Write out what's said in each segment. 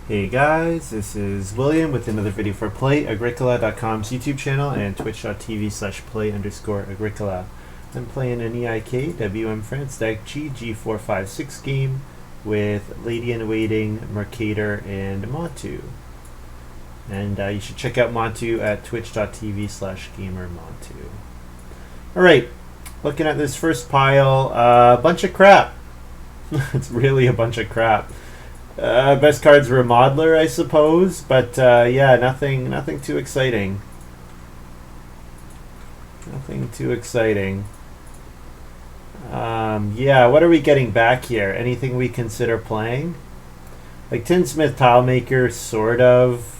Hey guys, this is William with another video for Play-agricola.com's YouTube channel and twitch.tv/play_agricola. I'm playing an EIK WM France deck G456 game with LadyInWaiting, Mercator, and Montu. And you should check out Montu at twitch.tv/gamermontu. Alright, looking at this first pile, a bunch of crap. It's really a bunch of crap. Best card's Remodeler, I suppose, but yeah, nothing too exciting. Nothing too exciting. Yeah, what are we getting back here? Anything we consider playing? Like Tinsmith, Tilemaker, sort of.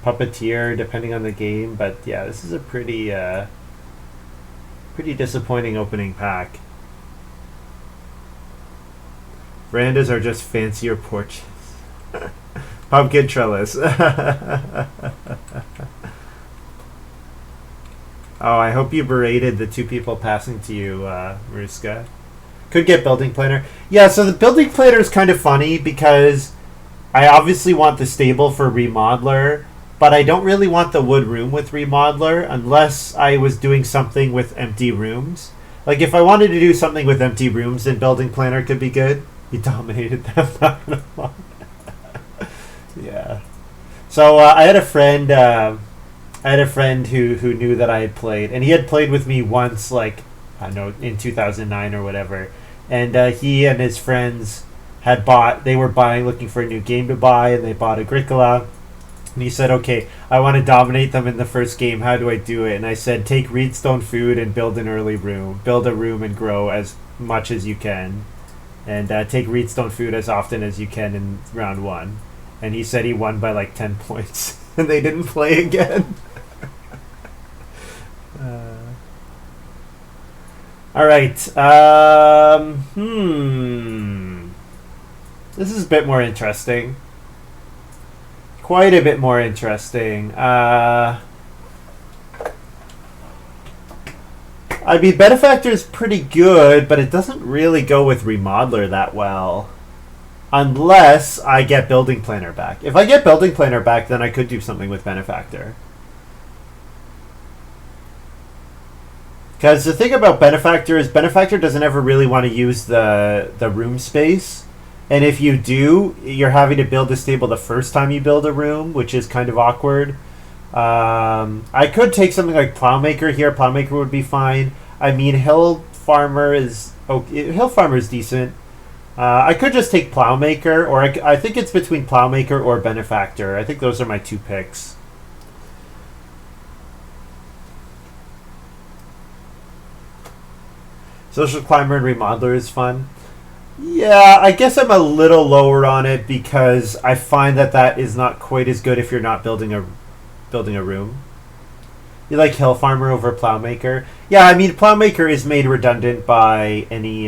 Puppeteer, depending on the game, but yeah, this is a pretty disappointing opening pack. Verandas are just fancier porches. Pumpkin trellis. Oh, I hope you berated the two people passing to you, Ruska. Could get building planner. Yeah, so the building planner is kind of funny because I obviously want the stable for Remodeler, but I don't really want the wood room with Remodeler unless I was doing something with empty rooms. Like if I wanted to do something with empty rooms, then building planner could be good. He dominated them, not gonna lie. Yeah. So I had a friend. Who knew that I had played, and he had played with me once, like I don't know, in 2009 or whatever. And he and his friends had bought. They were looking for a new game to buy, and they bought Agricola. And he said, "Okay, I want to dominate them in the first game. How do I do it?" And I said, "Take Reedstone food and build an early room. Build a room and grow as much as you can." And take Reedstone food as often as you can in round one. And he said he won by like 10 points. And they didn't play again. Alright. This is a bit more interesting. Quite a bit more interesting. I mean, Benefactor is pretty good, but it doesn't really go with Remodeler that well. Unless I get Building Planner back. If I get Building Planner back, then I could do something with Benefactor. Because the thing about Benefactor is Benefactor doesn't ever really want to use the room space. And if you do, you're having to build a stable the first time you build a room, which is kind of awkward. I could take something like Plowmaker here. Plowmaker would be fine. I mean, Hill Farmer is decent. I could just take Plowmaker, or I think it's between Plowmaker or Benefactor. I think those are my two picks. Social Climber and Remodeler is fun. Yeah, I guess I'm a little lower on it because I find that is not quite as good if you're not building a room. You like Hill Farmer over Plowmaker? Yeah, I mean Plowmaker is made redundant by any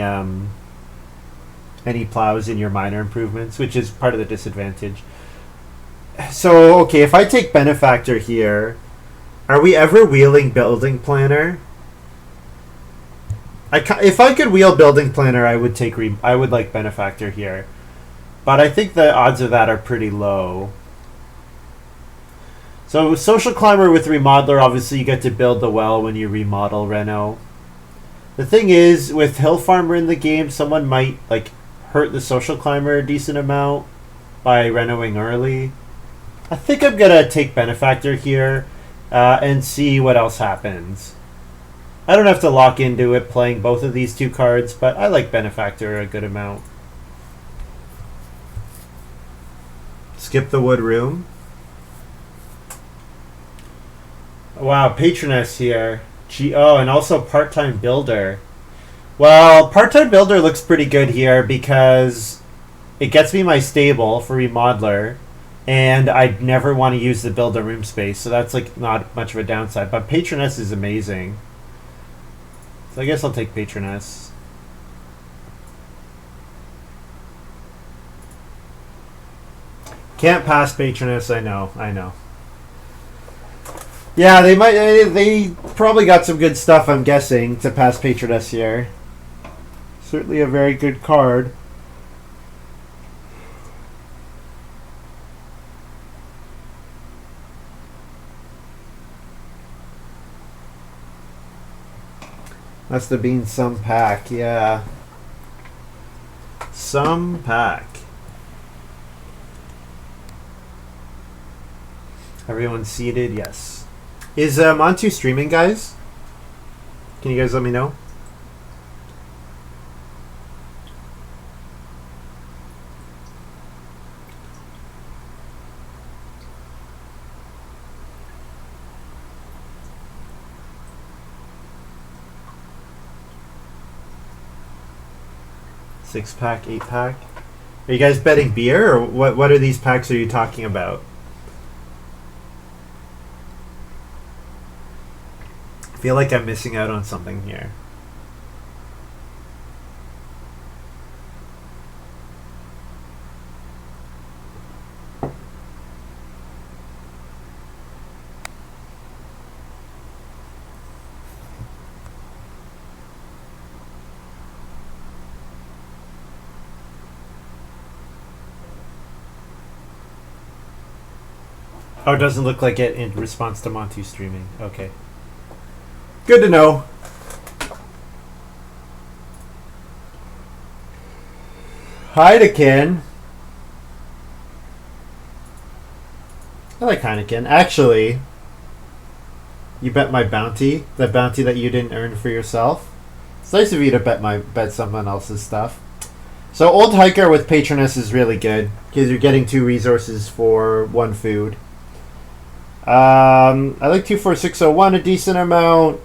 plows in your minor improvements, which is part of the disadvantage. So okay, if I take Benefactor here, are we ever wheeling Building Planner? If I could wheel Building Planner, I would like Benefactor here, but I think the odds of that are pretty low. So Social Climber with Remodeler, obviously you get to build the well when you remodel Reno. The thing is, with Hill Farmer in the game, someone might like hurt the Social Climber a decent amount by renoing early. I think I'm gonna take Benefactor here and see what else happens. I don't have to lock into it playing both of these two cards, but I like Benefactor a good amount. Skip the wood room. Wow, Patroness here. Oh, and also Part-Time Builder. Well, Part-Time Builder looks pretty good here because it gets me my stable for Remodeler, and I'd never want to use the build a room space, so that's like not much of a downside. But Patroness is amazing. So I guess I'll take Patroness. Can't pass Patroness, I know. Yeah, they probably got some good stuff, I'm guessing, to pass Patroness here. Certainly a very good card. Must have been some pack, yeah. Some pack. Everyone seated, yes. Is Montu streaming, guys? Can you guys let me know? Six pack, 8 pack. Are you guys betting beer, or what are these packs are you talking about? I feel like I'm missing out on something here. Oh, it doesn't look like it in response to Montu streaming. Okay. Good to know. Heineken. I like Heineken. Actually, you bet my bounty. The bounty that you didn't earn for yourself. It's nice of you to bet someone else's stuff. So Old Hiker with Patroness is really good because you're getting 2 resources for 1 food. I like 24601 a decent amount.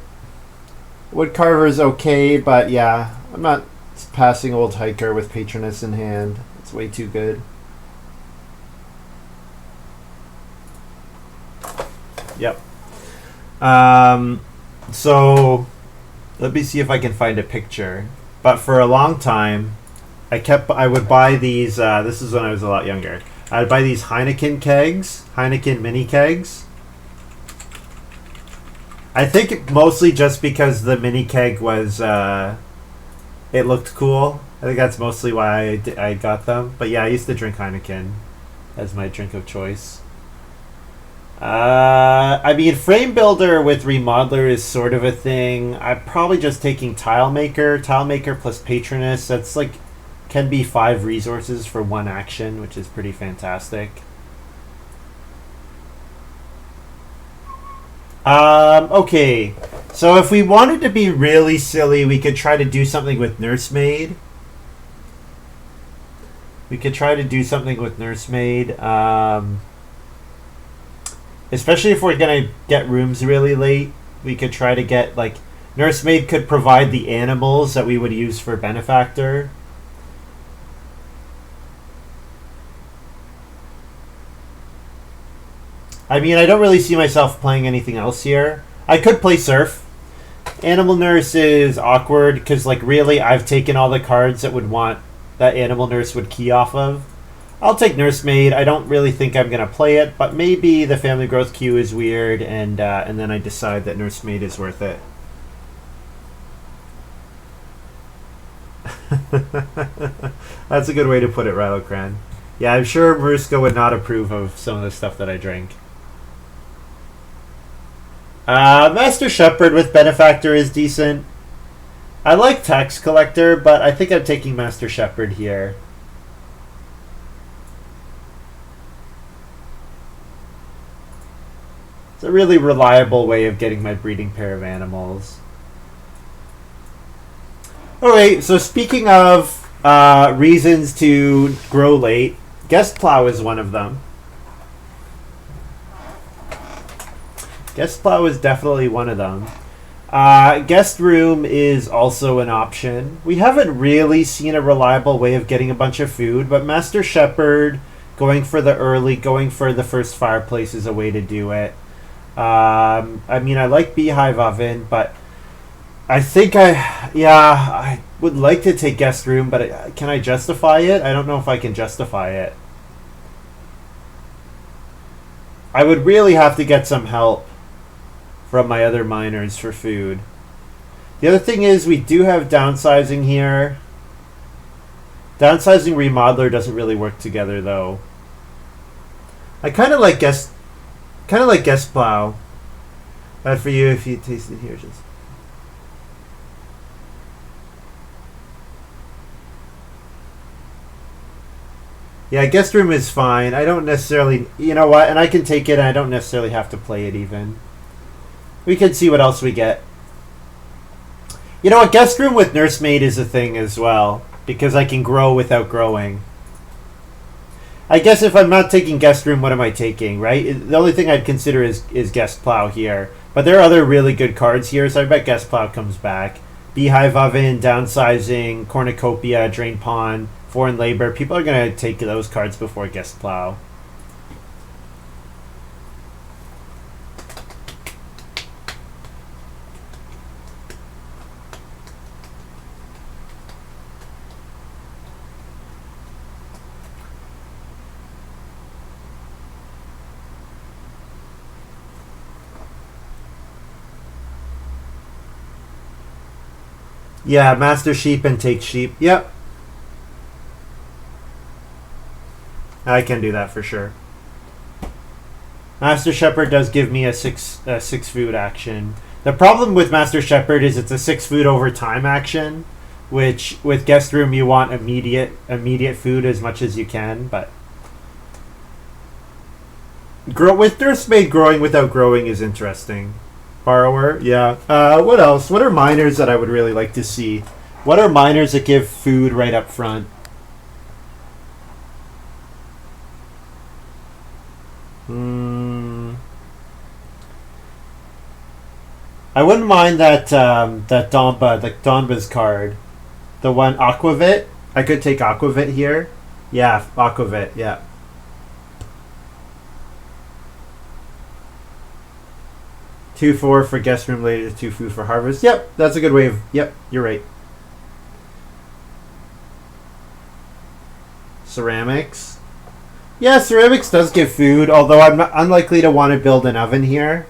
Woodcarver is okay, but yeah, I'm not passing Old Hiker with Patroness in hand. It's way too good. Yep. So let me see if I can find a picture. But for a long time, I would buy these. This is when I was a lot younger. I'd buy these Heineken kegs, Heineken mini kegs. I think mostly just because the mini keg was, it looked cool. I think that's mostly why I got them. But yeah, I used to drink Heineken as my drink of choice. I mean, Frame Builder with Remodeler is sort of a thing. I'm probably just taking Tilemaker. Tilemaker plus Patroness. That's like, can be 5 resources for 1 action, which is pretty fantastic. Okay, so if we wanted to be really silly, we could try to do something with Nursemaid. Especially if we're going to get rooms really late. We could try to get, like, Nursemaid could provide the animals that we would use for Benefactor. I mean, I don't really see myself playing anything else here. I could play Surf. Animal Nurse is awkward because, like, really, I've taken all the cards that Animal Nurse would key off of. I'll take Nursemaid. I don't really think I'm going to play it, but maybe the Family Growth queue is weird, and then I decide that Nursemaid is worth it. That's a good way to put it, Rylocran. Yeah, I'm sure Mariska would not approve of some of the stuff that I drink. Master Shepherd with Benefactor is decent. I like Tax Collector, but I think I'm taking Master Shepherd here. It's a really reliable way of getting my breeding pair of animals. Alright, so speaking of reasons to grow late, Guest Plow is one of them. Guest Plow is definitely one of them. Guest Room is also an option. We haven't really seen a reliable way of getting a bunch of food, but Master Shepherd, going for the first fireplace is a way to do it. I mean, I like Beehive Oven, but I think I would like to take Guest Room, but can I justify it? I don't know if I can justify it. I would really have to get some help from my other miners for food. The other thing is we do have downsizing here. Downsizing Remodeler doesn't really work together though. I kind of like Guest Plow. Bad for you if you taste it here. Just Yeah, guest room is fine. I don't necessarily, you know what, and I can take it. And I don't necessarily have to play it even. We can see what else we get. You know, a guest room with nursemaid is a thing as well, because I can grow without growing. I guess if I'm not taking guest room, what am I taking, right? The only thing I'd consider is guest plow here. But there are other really good cards here, so I bet guest plow comes back. Beehive oven, downsizing, cornucopia, drain pond, foreign labor. People are going to take those cards before guest plow. Yeah, master sheep and take sheep. Yep. I can do that for sure. Master Shepherd does give me a six food action. The problem with Master Shepherd is it's a 6 food over time action, which with guest room you want immediate food as much as you can, but with nursemaid growing without growing is interesting. Borrower, yeah. What else? What are miners that I would really like to see? What are miners that give food right up front? I wouldn't mind that Donba's card. The one Aquavit. I could take Aquavit here. Yeah, Aquavit, yeah. Two four for guest room later, 2 food for harvest. Yep, that's a good way of. Yep, you're right. Ceramics. Yeah, ceramics does give food, although I'm not unlikely to want to build an oven here.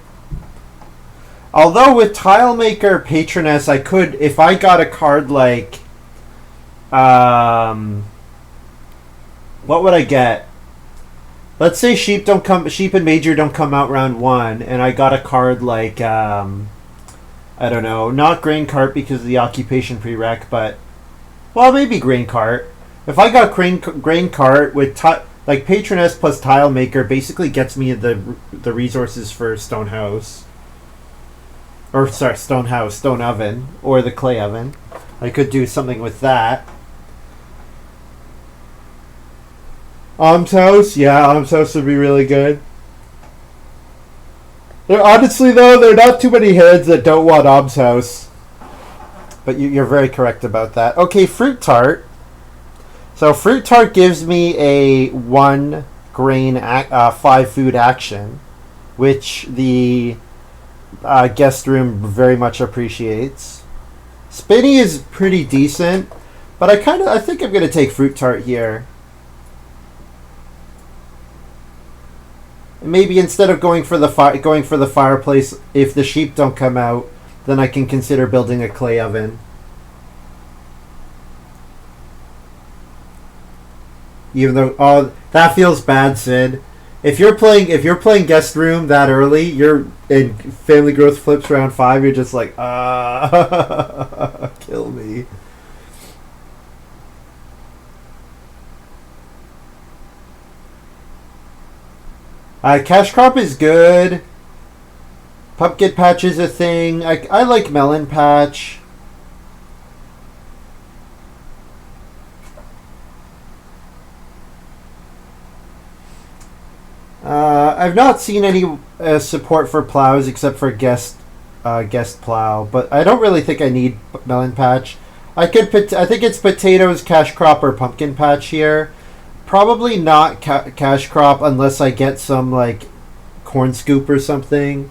Although with Tilemaker Patroness, I could, if I got a card like, what would I get? Let's say sheep and major don't come out round 1, and I got a card like, I don't know, not grain cart because of the occupation prereq, but, well, maybe grain cart. If I got grain cart with like Patroness plus Tilemaker, basically gets me the resources for stone house. Or sorry, stone oven, or the clay oven. I could do something with that. Alms house, yeah, alms house would be really good. Honestly, though, there are not too many hands that don't want alms house. But you're very correct about that. Okay, fruit tart. So fruit tart gives me a 1 grain 5 food action, which the guest room very much appreciates. Spinny is pretty decent, but I think I'm gonna take fruit tart here. Maybe instead of going for the fireplace, if the sheep don't come out, then I can consider building a clay oven. Even though, that feels bad, Sid. If you're playing guest room that early, you're in family growth flips round 5. You're just like, kill me. Cash crop is good. Pumpkin patch is a thing. I like melon patch. I've not seen any support for plows except for guest plow, but I don't really think I need melon patch. I think it's potatoes, cash crop, or pumpkin patch here. Probably not cash crop unless I get some like corn scoop or something.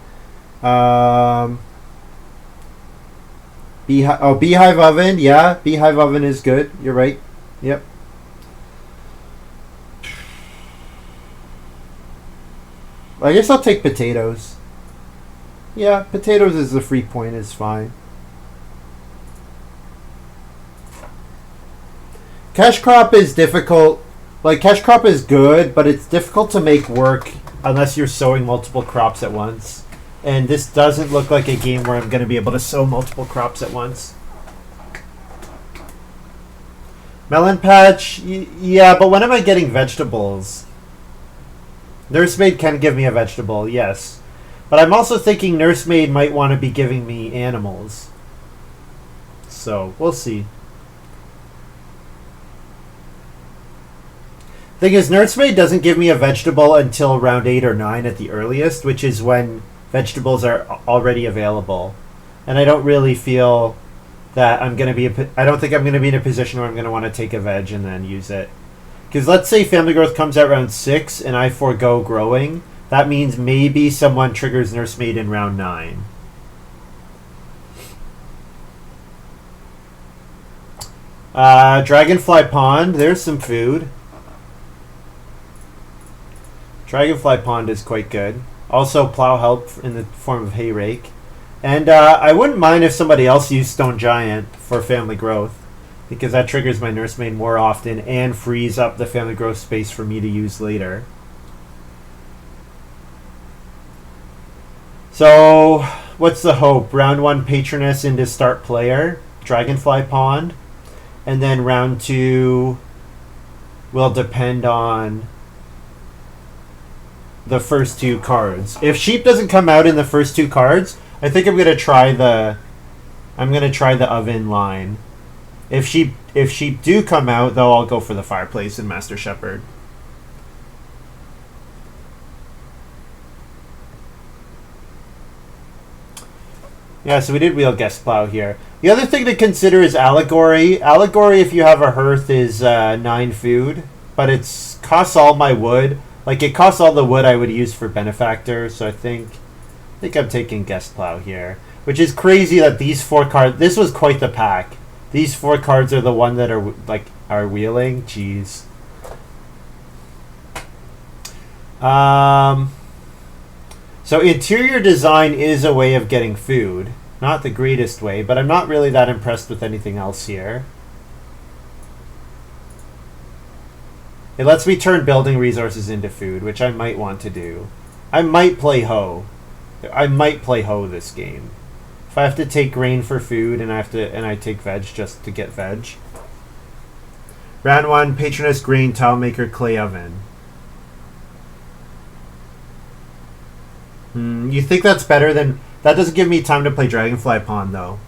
Beehive oven. Yeah, beehive oven is good. You're right. Yep. I guess I'll take potatoes. Yeah, potatoes as a free point is fine. Cash crop is difficult. Like, cash crop is good, but it's difficult to make work unless you're sowing multiple crops at once. And this doesn't look like a game where I'm going to be able to sow multiple crops at once. Melon patch, yeah, but when am I getting vegetables? Nursemaid can give me a vegetable, yes. But I'm also thinking Nursemaid might want to be giving me animals. So, we'll see. Thing is, Nursemaid doesn't give me a vegetable until round 8 or 9 at the earliest, which is when vegetables are already available. And I don't really feel that I'm going to be... I don't think I'm going to be in a position where I'm going to want to take a veg and then use it. Because let's say Family Growth comes out round 6 and I forego growing. That means maybe someone triggers Nursemaid in round 9. Dragonfly Pond. There's some food. Dragonfly Pond is quite good. Also, plow help in the form of hay rake. And I wouldn't mind if somebody else used Stone Giant for Family Growth, because that triggers my Nursemaid more often and frees up the Family Growth space for me to use later. So, what's the hope? Round 1 Patroness into Start Player, Dragonfly Pond, and then round 2 will depend on the first 2 cards. If Sheep doesn't come out in the first 2 cards, I think I'm gonna try the Oven line. If sheep do come out, though, I'll go for the Fireplace and Master Shepherd. Yeah, so we did wheel guest plow here. The other thing to consider is Allegory. Allegory, if you have a hearth, is 9 food, but it costs all my wood. Like, it costs all the wood I would use for Benefactor, so I think I'm taking guest plow here. Which is crazy that these 4 cards... This was quite the pack. These 4 cards are the one that are wheeling. Jeez. So interior design is a way of getting food. Not the greatest way, but I'm not really that impressed with anything else here. It lets me turn building resources into food, which I might want to do. I might play hoe. I might play hoe this game. If I have to take grain for food and I take veg just to get veg. Round 1, Patroness, Grain, Tile Maker, Clay Oven. You think that's better than... That doesn't give me time to play Dragonfly Pond, though.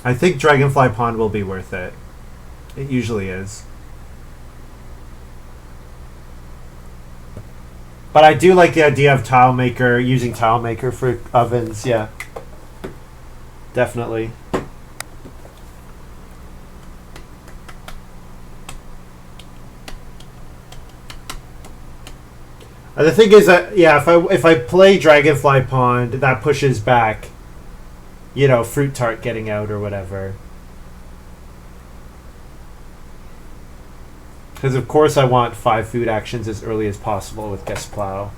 I think Dragonfly Pond will be worth it. It usually is. But I do like the idea of Tile Maker, using Tile Maker for ovens, yeah. Definitely. The thing is that, yeah, if I play Dragonfly Pond, that pushes back, you know, Fruit Tart getting out or whatever. Because of course I want 5 food actions as early as possible with Guest Plow.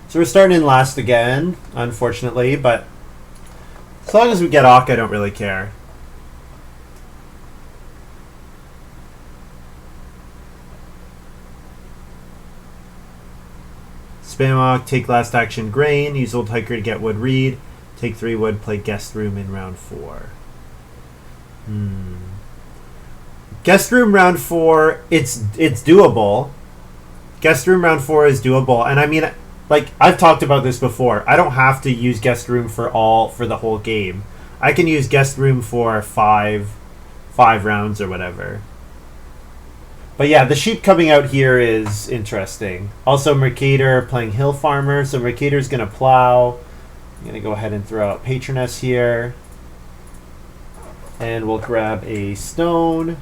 So we're starting in last again, unfortunately, but as long as we get Ock, I don't really care. Spam Ock, take last action grain, use Old Hiker to get wood reed, take 3 wood, play Guest Room in round 4. Guest Room round 4, it's doable. Guest Room round 4 is doable, and I mean, like, I've talked about this before. I don't have to use Guest Room for the whole game. I can use Guest Room for 5 rounds or whatever. But yeah, the sheep coming out here is interesting. Also, Mercator playing Hill Farmer, so Mercator's going to plow. I'm going to go ahead and throw out Patroness here. And we'll grab a stone.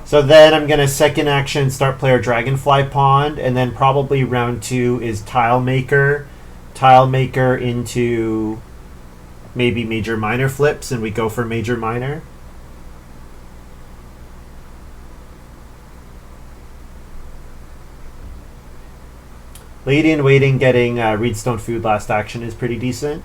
So then I'm going to second action start player Dragonfly Pond, and then probably round 2 is Tile Maker. Tile Maker into maybe Major Minor flips, and we go for Major Minor. LadyInWaiting getting Reedstone Food last action is pretty decent.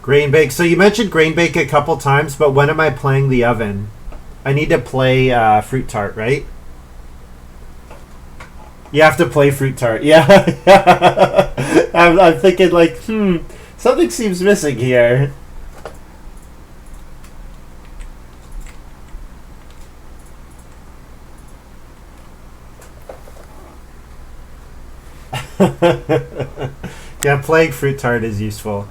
Grain bake. So you mentioned grain bake a couple times, but when am I playing the oven? I need to play fruit tart, right? You have to play fruit tart. Yeah. I'm thinking like, something seems missing here. Yeah, playing fruit tart is useful.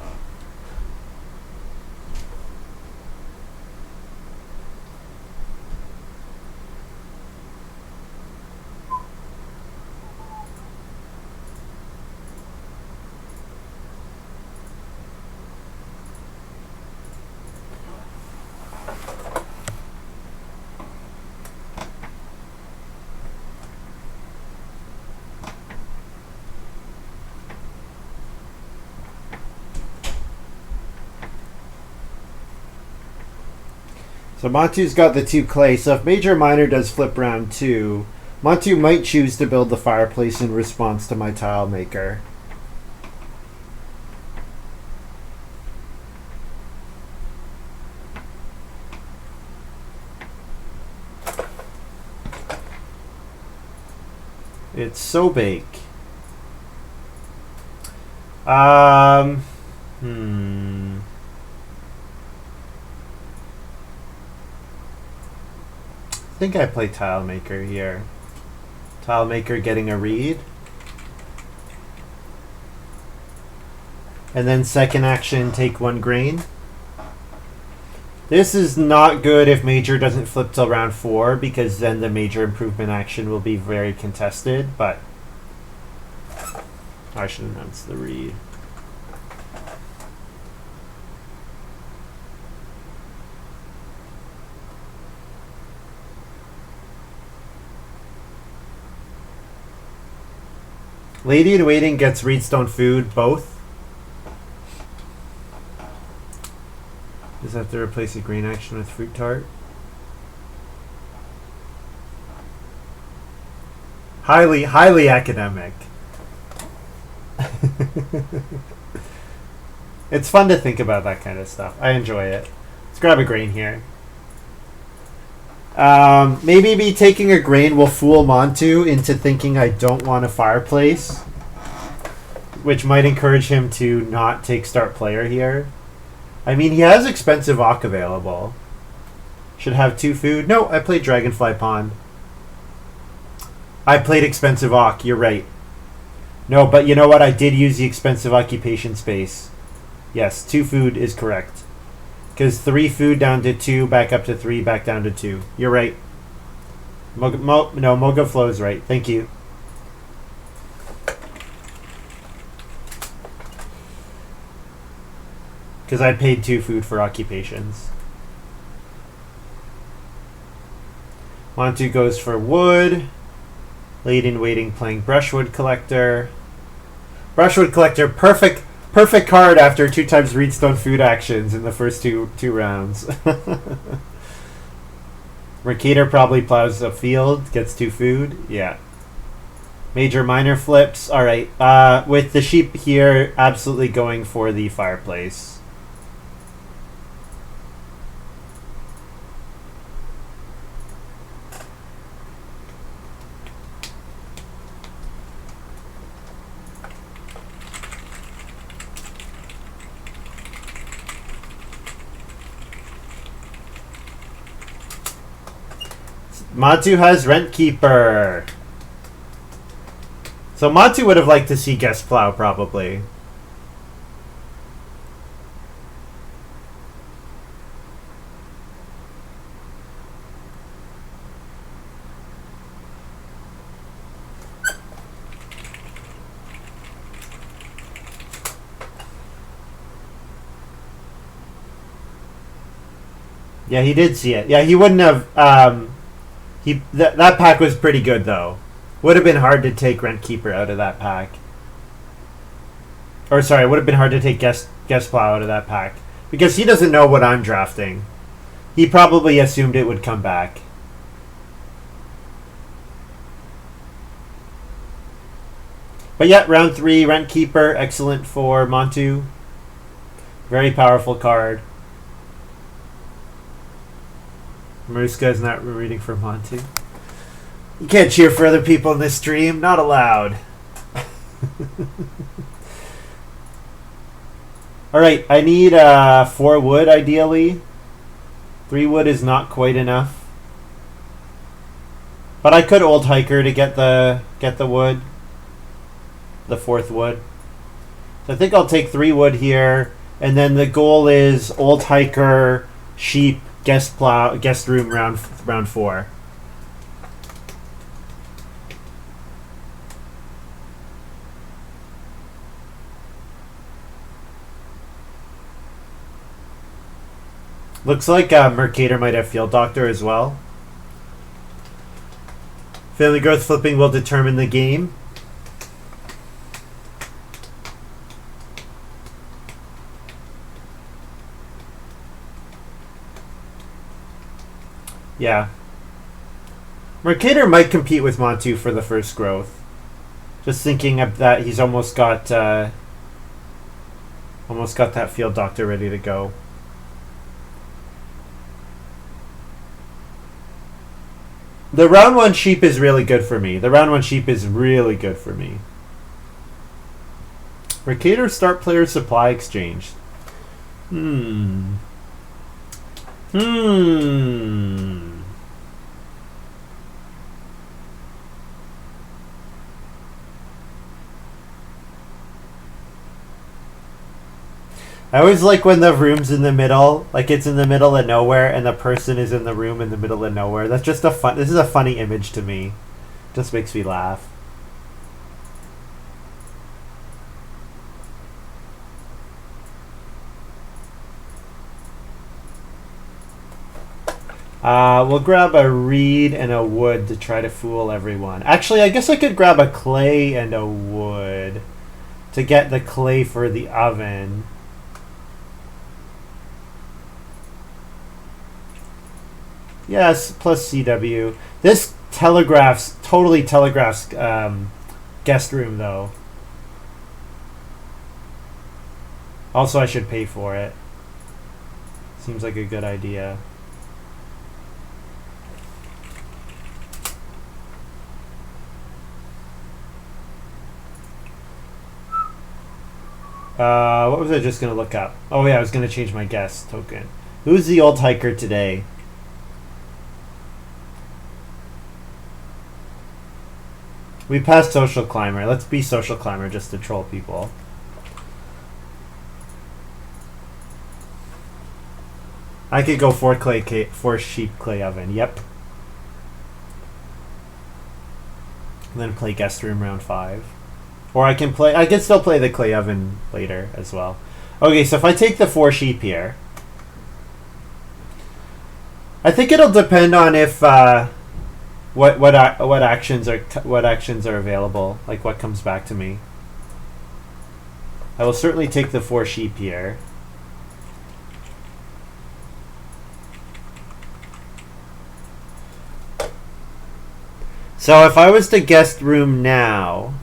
So Montu's got the 2 clay, so if Major Minor does flip round 2, Montu might choose to build the fireplace in response to my tile maker. It's so big. I think I play tile maker here. Tile maker getting a read. And then second action, take 1 grain. This is not good if Major doesn't flip till round 4, because then the Major improvement action will be very contested, but I should announce the read. LadyInWaiting gets Reedstone food, both. Just have to replace a green action with fruit tart. Highly academic. It's fun to think about that kind of stuff. I enjoy it. Let's grab a grain here. Maybe me taking a grain will fool Montu into thinking I don't want a fireplace, which might encourage him to not take start player here. I mean, he has expensive Ock available. Should have 2 food. No, I played Dragonfly Pond. I played expensive Ock, you're right. No, but you know what? I did use the expensive occupation space. Yes, 2 food is correct. Because 3 food down to 2, back up to 3, back down to 2. You're right. Moga Flow's right. Thank you. Because I paid 2 food for occupations. Montu goes for wood. LadyInWaiting playing Brushwood Collector. Brushwood Collector, perfect card after 2 times Reedstone food actions in the first two rounds. Mercator probably plows a field, gets 2 food. Yeah. Major Minor flips. Alright. With the sheep here, absolutely going for the fireplace. Montu has Rentkeeper. So Montu would have liked to see Guest Plow, probably. Yeah, he did see it. Yeah, he wouldn't have... that pack was pretty good, though. Would have been hard to take Rentkeeper out of that pack. Or, sorry, would have been hard to take Guest Plow out of that pack. Because he doesn't know what I'm drafting. He probably assumed it would come back. But yeah, round 3, Rentkeeper, excellent for Montu. Very powerful card. Maruska is not reading for Montu. You can't cheer for other people in this stream. Not allowed. Alright, I need 4 wood ideally. 3 wood is not quite enough. But I could old hiker to get the wood. The 4th wood. So I think I'll take 3 wood here. And then the goal is old hiker, sheep, guest room round 4. Looks like Mercator might have Field Doctor as well. Family growth flipping will determine the game. Yeah. Mercator might compete with Montu for the first growth. Just thinking of that, he's almost got that Field Doctor ready to go. The round 1 sheep is really good for me. Mercator start player supply exchange. I always like when the room's in the middle, like it's in the middle of nowhere and the person is in the room in the middle of nowhere. That's just this is a funny image to me. Just makes me laugh. We'll grab a reed and a wood to try to fool everyone. Actually, I guess I could grab a clay and a wood to get the clay for the oven. Yes, plus CW. This totally telegraphs guest room though. Also, I should pay for it. Seems like a good idea. What was I just going to look up? Oh yeah, I was going to change my guest token. Who's the old hiker today? We passed social climber. Let's be social climber just to troll people. I could go 4 sheep clay oven. Yep. And then play guest room round 5. Or I can still play the clay oven later as well. Okay, so if I take the 4 sheep here, I think it'll depend on if what actions are available, like what comes back to me. I will certainly take the 4 sheep here. So if I was to guest room now,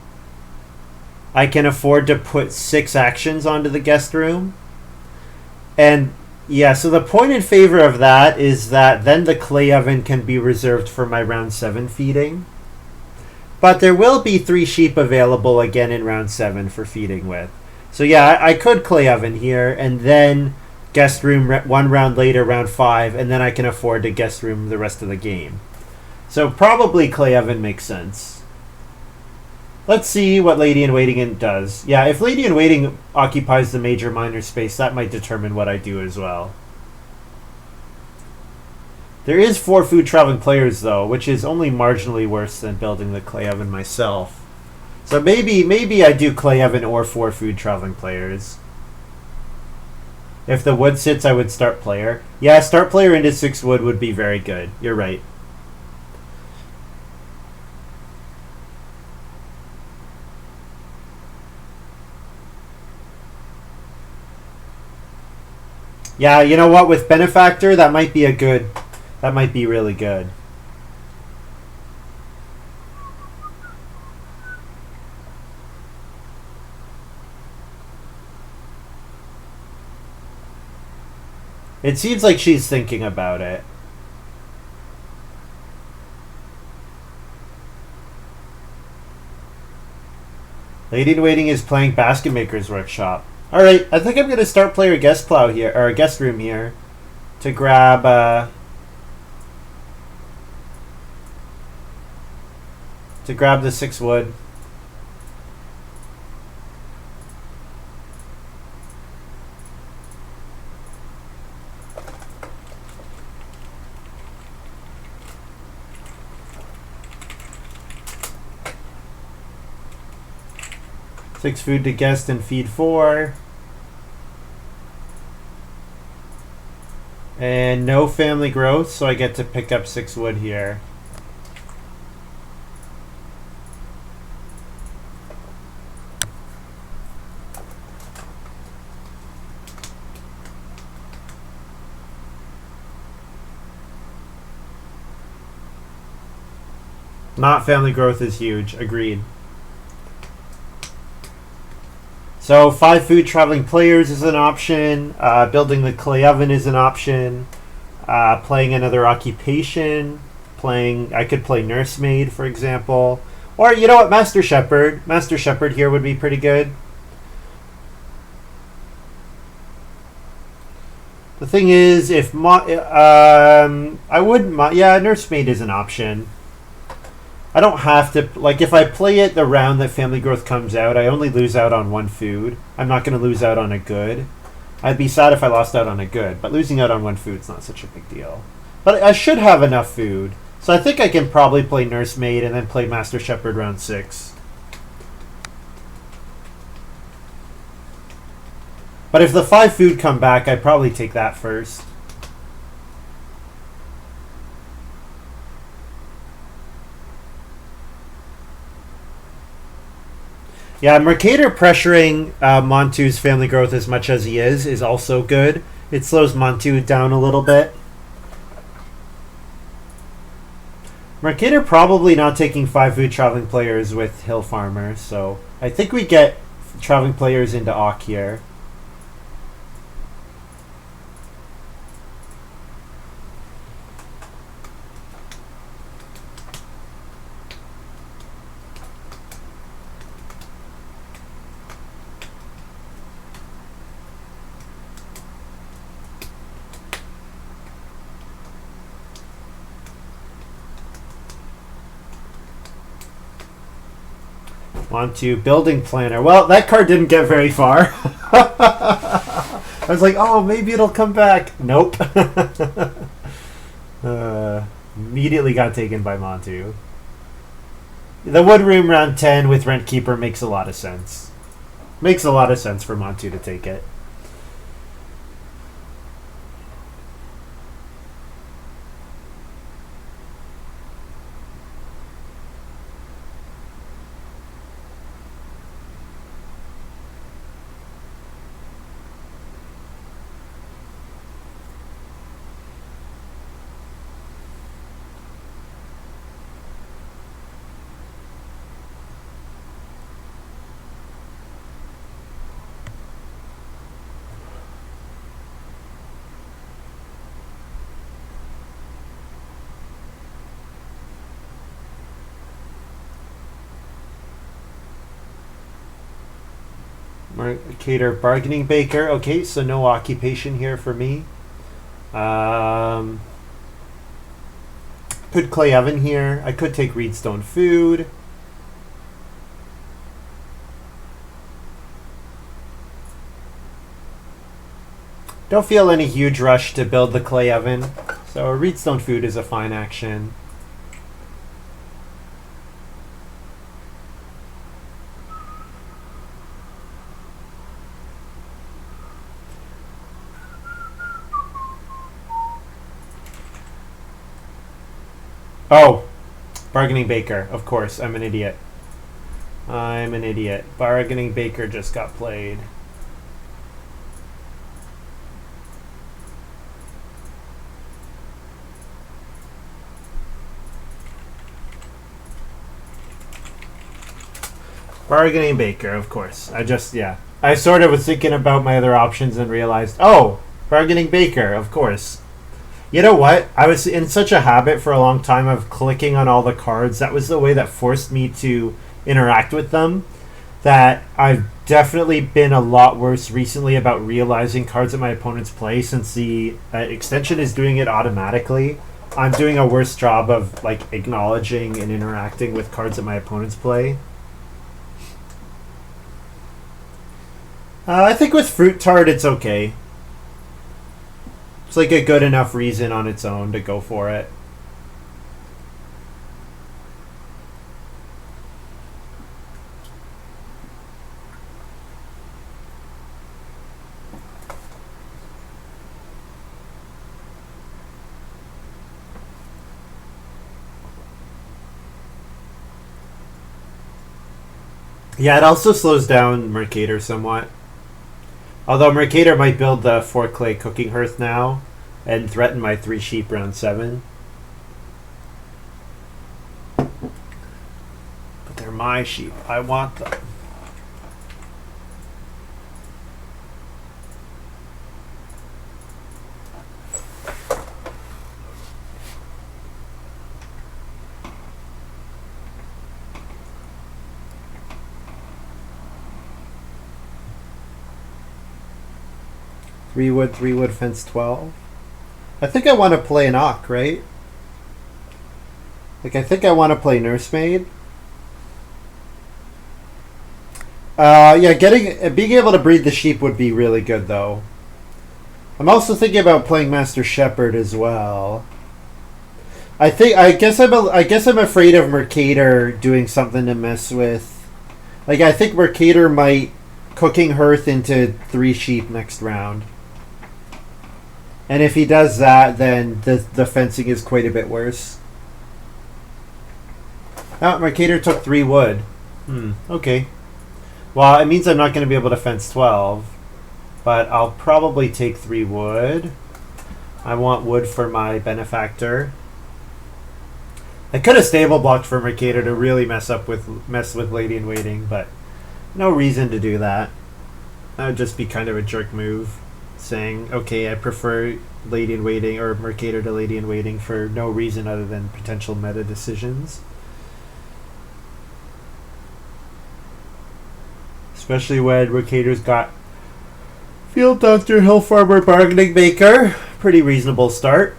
I can afford to put 6 actions onto the guest room. And yeah, so the point in favor of that is that then the clay oven can be reserved for my round 7 feeding. But there will be 3 sheep available again in round 7 for feeding with. So yeah, I could clay oven here and then guest room 1 round later, round 5, and then I can afford to guest room the rest of the game. So probably clay oven makes sense. Let's see what LadyInWaiting does. Yeah, if LadyInWaiting occupies the major minor space, that might determine what I do as well. There is 4 food traveling players though, which is only marginally worse than building the clay oven myself. So maybe I do clay oven or 4 food traveling players. If the wood sits, I would start player. Yeah, start player into 6 wood would be very good. You're right. Yeah, you know what? With Benefactor, that might be really good. It seems like she's thinking about it. Lady-in-Waiting is playing Basket Maker's Workshop. Alright, I think I'm going to start player guest plow here, or guest room here, to grab the 6 wood. Six food to guest and feed 4. And no family growth, so I get to pick up 6 wood here. Not family growth is huge, agreed. So 5 food traveling players is an option. Building the clay oven is an option. Playing another occupation. I could play nursemaid, for example. Or, you know what, Master Shepherd. Master Shepherd here would be pretty good. The thing is, if I wouldn't. Yeah, nursemaid is an option. I don't have to, like, if I play it the round that family growth comes out, I only lose out on 1 food. I'm not going to lose out on a good. I'd be sad if I lost out on a good, but losing out on 1 food's not such a big deal. But I should have enough food. So I think I can probably play nursemaid and then play Master Shepherd round 6. But if the 5 food come back, I'd probably take that first. Yeah, Mercator pressuring Montu's family growth as much as he is also good. It slows Montu down a little bit. Mercator probably not taking 5 food traveling players with Hill Farmer, so I think we get traveling players into Ock here. Montu, building planner. Well, that card didn't get very far. I was like, oh, maybe it'll come back. Nope. Immediately got taken by Montu. The Wood Room round 10 with Rent Keeper makes a lot of sense. Makes a lot of sense for Montu to take it. Mercator, bargaining baker. Okay, so no occupation here for me. Put clay oven here. I could take reedstone food. Don't feel any huge rush to build the clay oven, so a reedstone food is a fine action. Oh, bargaining baker. Of course, I'm an idiot. I'm an idiot. Bargaining baker just got played. Bargaining baker, of course. I sort of was thinking about my other options and realized, oh, Bargaining Baker, of course. You know what? I was in such a habit for a long time of clicking on all the cards. That was the way that forced me to interact with them. That I've definitely been a lot worse recently about realizing cards that my opponents play, since the extension is doing it automatically. I'm doing a worse job of like acknowledging and interacting with cards that my opponents play. I think with Fruit Tart it's okay. It's like a good enough reason on its own to go for it. Yeah, it also slows down Mercator somewhat. Although Mercator might build the 4 clay cooking hearth now and threaten my 3 sheep round 7. But they're my sheep. I want them. Three wood, fence 12. I think I want to play an Ock, right? Like, I think I want to play Nursemaid. Yeah, being able to breed the sheep would be really good, though. I'm also thinking about playing Master Shepherd as well. I guess I'm afraid of Mercator doing something to mess with. Like, I think Mercator might cooking hearth into 3 sheep next round. And if he does that, then the fencing is quite a bit worse. Oh, Mercator took 3 wood. Okay. Well, it means I'm not going to be able to fence 12. But I'll probably take 3 wood. I want wood for my Benefactor. I could have stable blocked for Mercator to really mess with LadyInWaiting, but no reason to do that. That would just be kind of a jerk move. Saying, okay, I prefer LadyInWaiting or Mercator to LadyInWaiting for no reason other than potential meta decisions. Especially when Mercator's got Field Doctor, Hill Farmer, Bargaining Baker. Pretty reasonable start.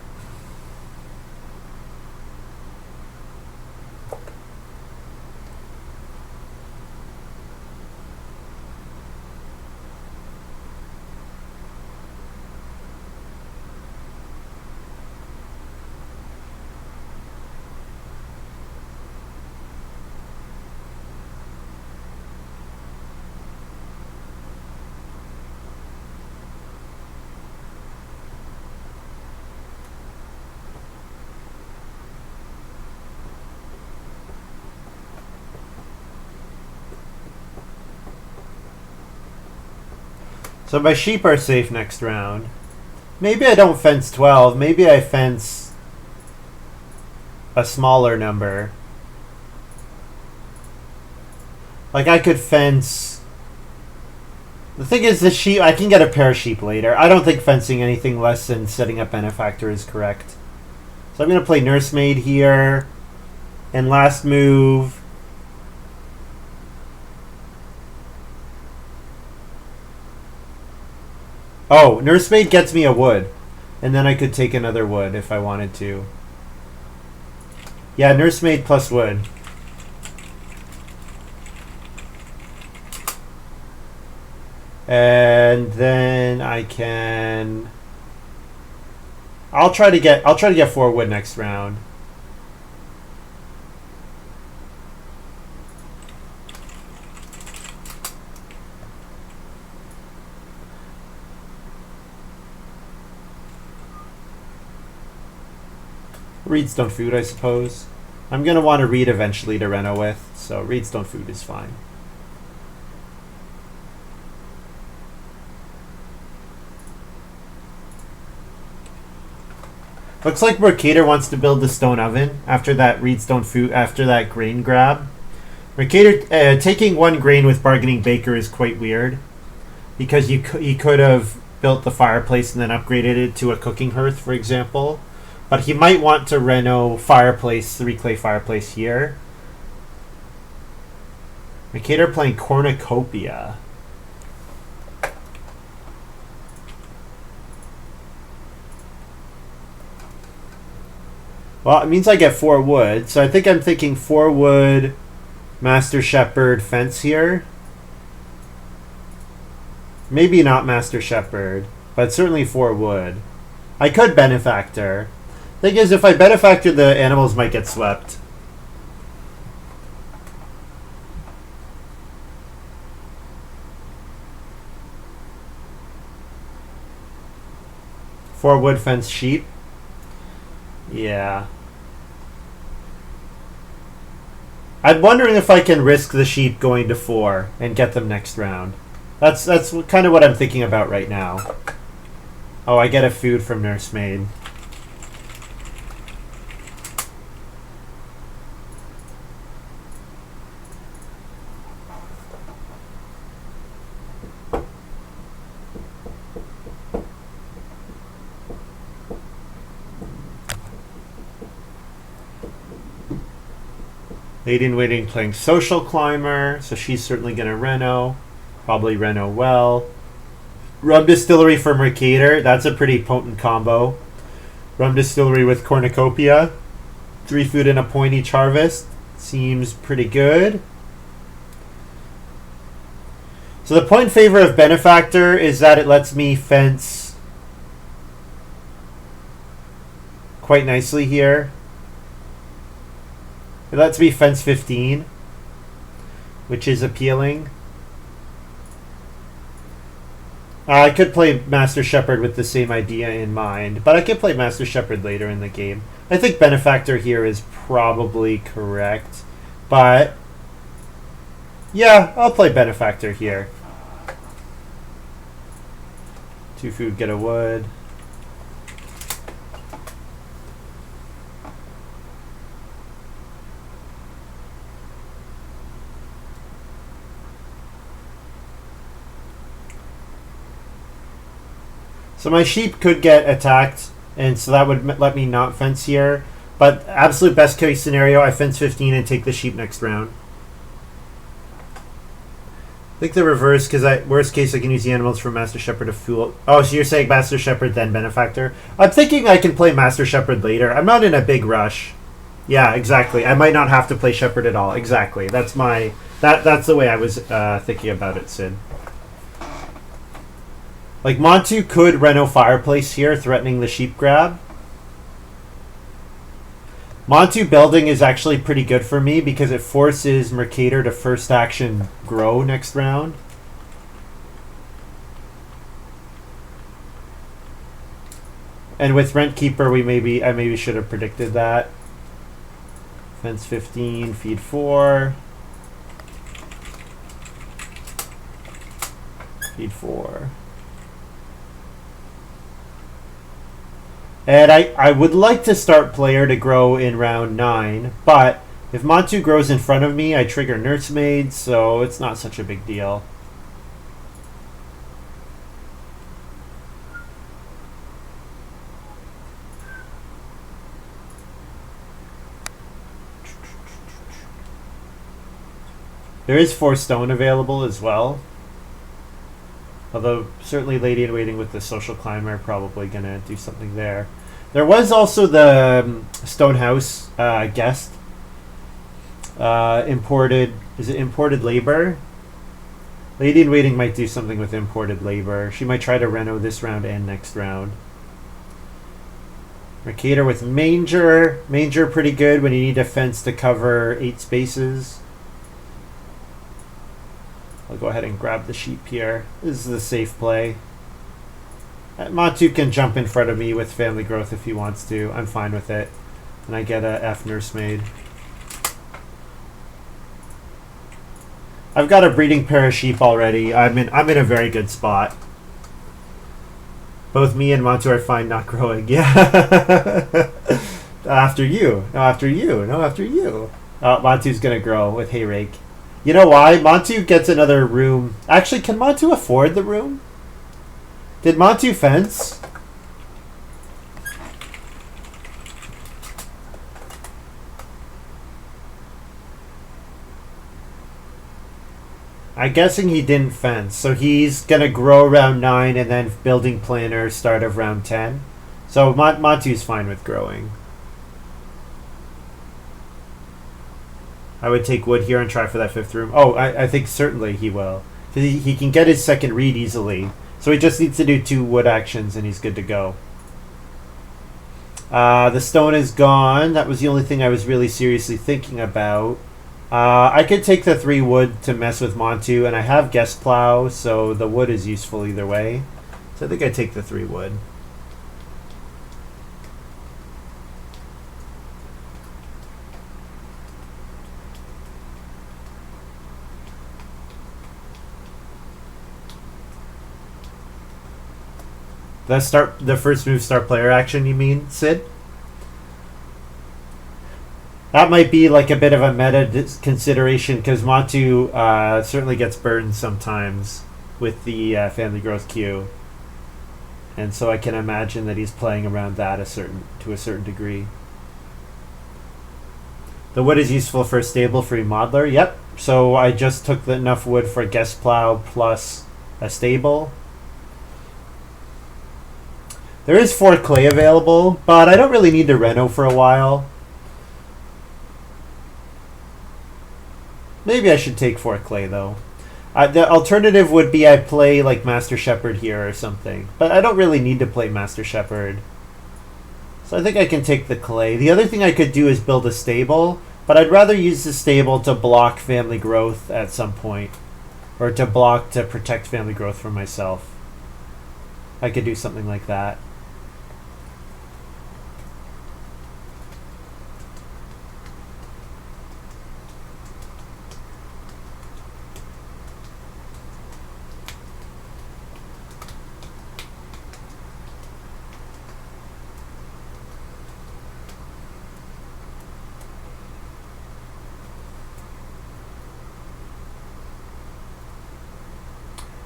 So my sheep are safe next round. Maybe I don't fence 12. Maybe I fence a smaller number. Like I could fence... The thing is, the sheep, I can get a pair of sheep later. I don't think fencing anything less than setting up Benefactor is correct. So I'm going to play Nursemaid here. And last move... Oh, Nursemaid gets me a wood. And then I could take another wood if I wanted to. Yeah, Nursemaid plus wood. And then I can... I'll try to get 4 wood next round. Reedstone Food, I suppose. I'm going to want to read eventually to reno with, so Reedstone Food is fine. Looks like Mercator wants to build the stone oven after that Reedstone Food, after that grain grab. Mercator taking 1 grain with Bargaining Baker is quite weird, because he could have built the fireplace and then upgraded it to a cooking hearth, for example. But he might want to reno fireplace, 3 clay fireplace here. Mercator playing cornucopia. Well, it means I get 4 wood. So I think I'm thinking 4 wood, Master Shepherd, fence here. Maybe not Master Shepherd, but certainly 4 wood. I could Benefactor. Thing is, if I Benefactor, the animals might get swept. Four wood fence sheep. Yeah. I'm wondering if I can risk the sheep going to 4 and get them next round. That's kind of what I'm thinking about right now. Oh, I get a food from Nursemaid. LadyInWaiting playing Social Climber, so she's certainly going to reno. Probably reno well. Rum Distillery for Mercator, that's a pretty potent combo. Rum Distillery with Cornucopia. 3 food and a point each harvest. Seems pretty good. So the point in favor of Benefactor is that it lets me fence quite nicely here. It lets me fence 15, which is appealing. I could play Master Shepherd with the same idea in mind, but I could play Master Shepherd later in the game. I think Benefactor here is probably correct, but yeah, I'll play Benefactor here. 2 food, get a wood. So my sheep could get attacked, and so that would let me not fence here. But absolute best case scenario, I fence 15 and take the sheep next round. I think the reverse, because worst case I can use the animals for Master Shepherd to fool. Oh, so you're saying Master Shepherd then Benefactor? I'm thinking I can play Master Shepherd later. I'm not in a big rush. Yeah, exactly. I might not have to play Shepherd at all. Exactly. That's the way I was thinking about it, Sid. Like, Montu could reno fireplace here, threatening the sheep grab. Montu building is actually pretty good for me because it forces Mercator to first action grow next round. And with Rentkeeper, I maybe should have predicted that. Fence 15, feed 4. Feed 4. And I would like to start player to grow in round 9, but if Montu grows in front of me, I trigger Nursemaid, so it's not such a big deal. There is 4 stone available as well. Although, certainly LadyInWaiting with the Social Climber probably going to do something there. There was also the Stonehouse guest. Imported... Is it imported labor? LadyInWaiting might do something with imported labor. She might try to reno this round and next round. Mercator with Manger. Manger pretty good when you need a fence to cover 8 spaces. I'll go ahead and grab the sheep here. This is the safe play. Montu can jump in front of me with family growth if he wants to. I'm fine with it. And I get a F Nursemaid. I've got a breeding pair of sheep already. I'm in a very good spot. Both me and Montu are fine not growing. Yeah. After you. No, after you. No, after you. Montu's gonna grow with hay rake. You know why? Montu gets another room. Actually, can Montu afford the room? Did Montu fence? I'm guessing he didn't fence, so he's gonna grow round 9 and then building planner start of round 10. So Montu's fine with growing. I would take wood here and try for that 5th room. Oh, I think certainly he will. He can get his 2nd read easily. So he just needs to do 2 wood actions and he's good to go. The stone is gone. That was the only thing I was really seriously thinking about. I could take the 3 wood to mess with Montu, and I have guest plow, so the wood is useful either way. So I think I take the 3 wood. The first move start player action, you mean, Sid? That might be like a bit of a meta consideration because Montu certainly gets burned sometimes with the family growth queue, and so I can imagine that he's playing around that to a certain degree. The wood is useful for a stable for remodeler. Yep. So I just took enough wood for a guest plow plus a stable. There is 4 clay available, but I don't really need to reno for a while. Maybe I should take 4 clay, though. The alternative would be I play like Master Shepherd here or something. But I don't really need to play Master Shepherd. So I think I can take the clay. The other thing I could do is build a stable, but I'd rather use the stable to block family growth at some point. Or to protect family growth for myself. I could do something like that.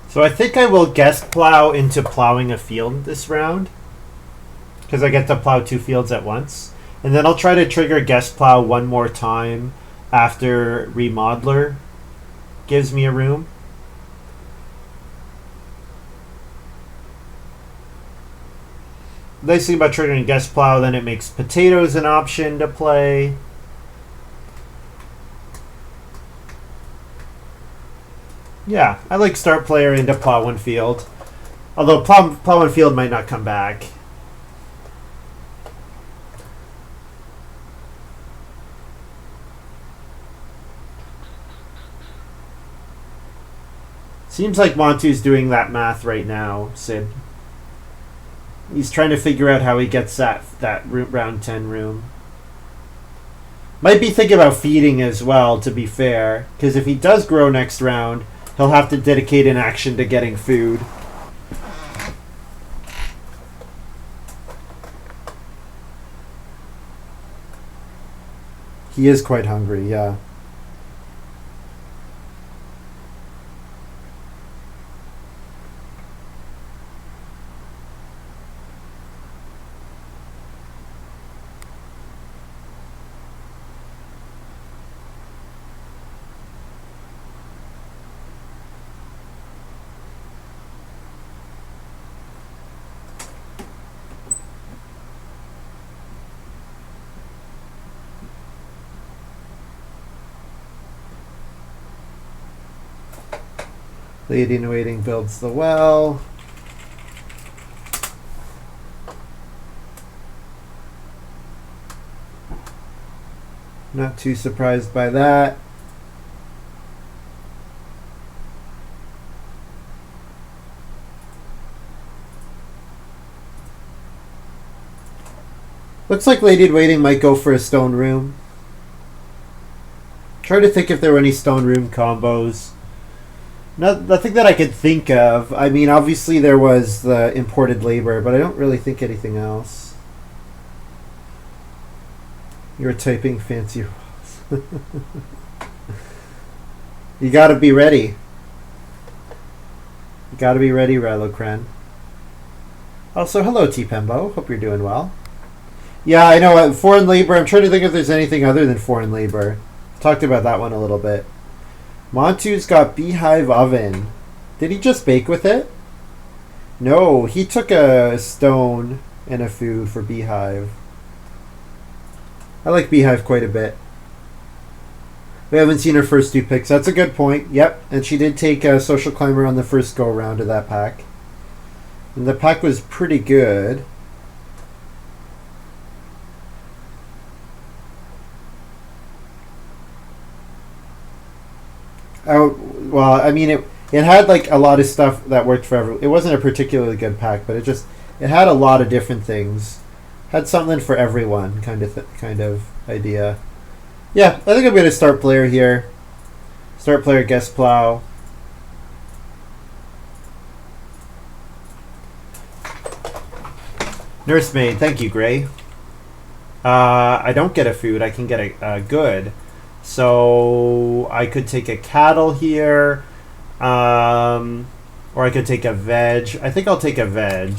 So I think I will guest plow into plowing a field this round. Because I get to plow 2 fields at once. And then I'll try to trigger guest plow one more time after remodeler gives me a room. The nice thing about triggering guest plow, then it makes potatoes an option to play. Yeah, I like start player into plow 1 field. Although plow 1 field might not come back. Seems like Montu's doing that math right now, Sid. He's trying to figure out how he gets that round 10 room. Might be thinking about feeding as well, to be fair. Because if he does grow next round, he'll have to dedicate an action to getting food. He is quite hungry, yeah. LadyInWaiting builds the well. Not too surprised by that. Looks like LadyInWaiting might go for a stone room. Try to think if there were any stone room combos. Nothing that I could think of. I mean, obviously there was the imported labor, but I don't really think anything else. You're typing fancy rules. You gotta be ready. You gotta be ready, Ralocran. Also, hello, T. Pembo. Hope you're doing well. Yeah, I know. Foreign labor. I'm trying to think if there's anything other than foreign labor. Talked about that one a little bit. Montu's got beehive oven. Did he just bake with it? No, he took a stone and a food for beehive. I like beehive quite a bit. We haven't seen her first 2 picks. That's a good point. Yep, and she did take a social climber on the first go around of that pack. And the pack was pretty good. Oh, well, I mean, it had like a lot of stuff that worked for everyone. It wasn't a particularly good pack, but it had a lot of different things. Had something for everyone, kind of idea. Yeah, I think I'm gonna start player here. Start player guest plow. Nursemaid, thank you, Gray. I don't get a food. I can get a good. So I could take a cattle here, or I could take a veg. I think I'll take a veg.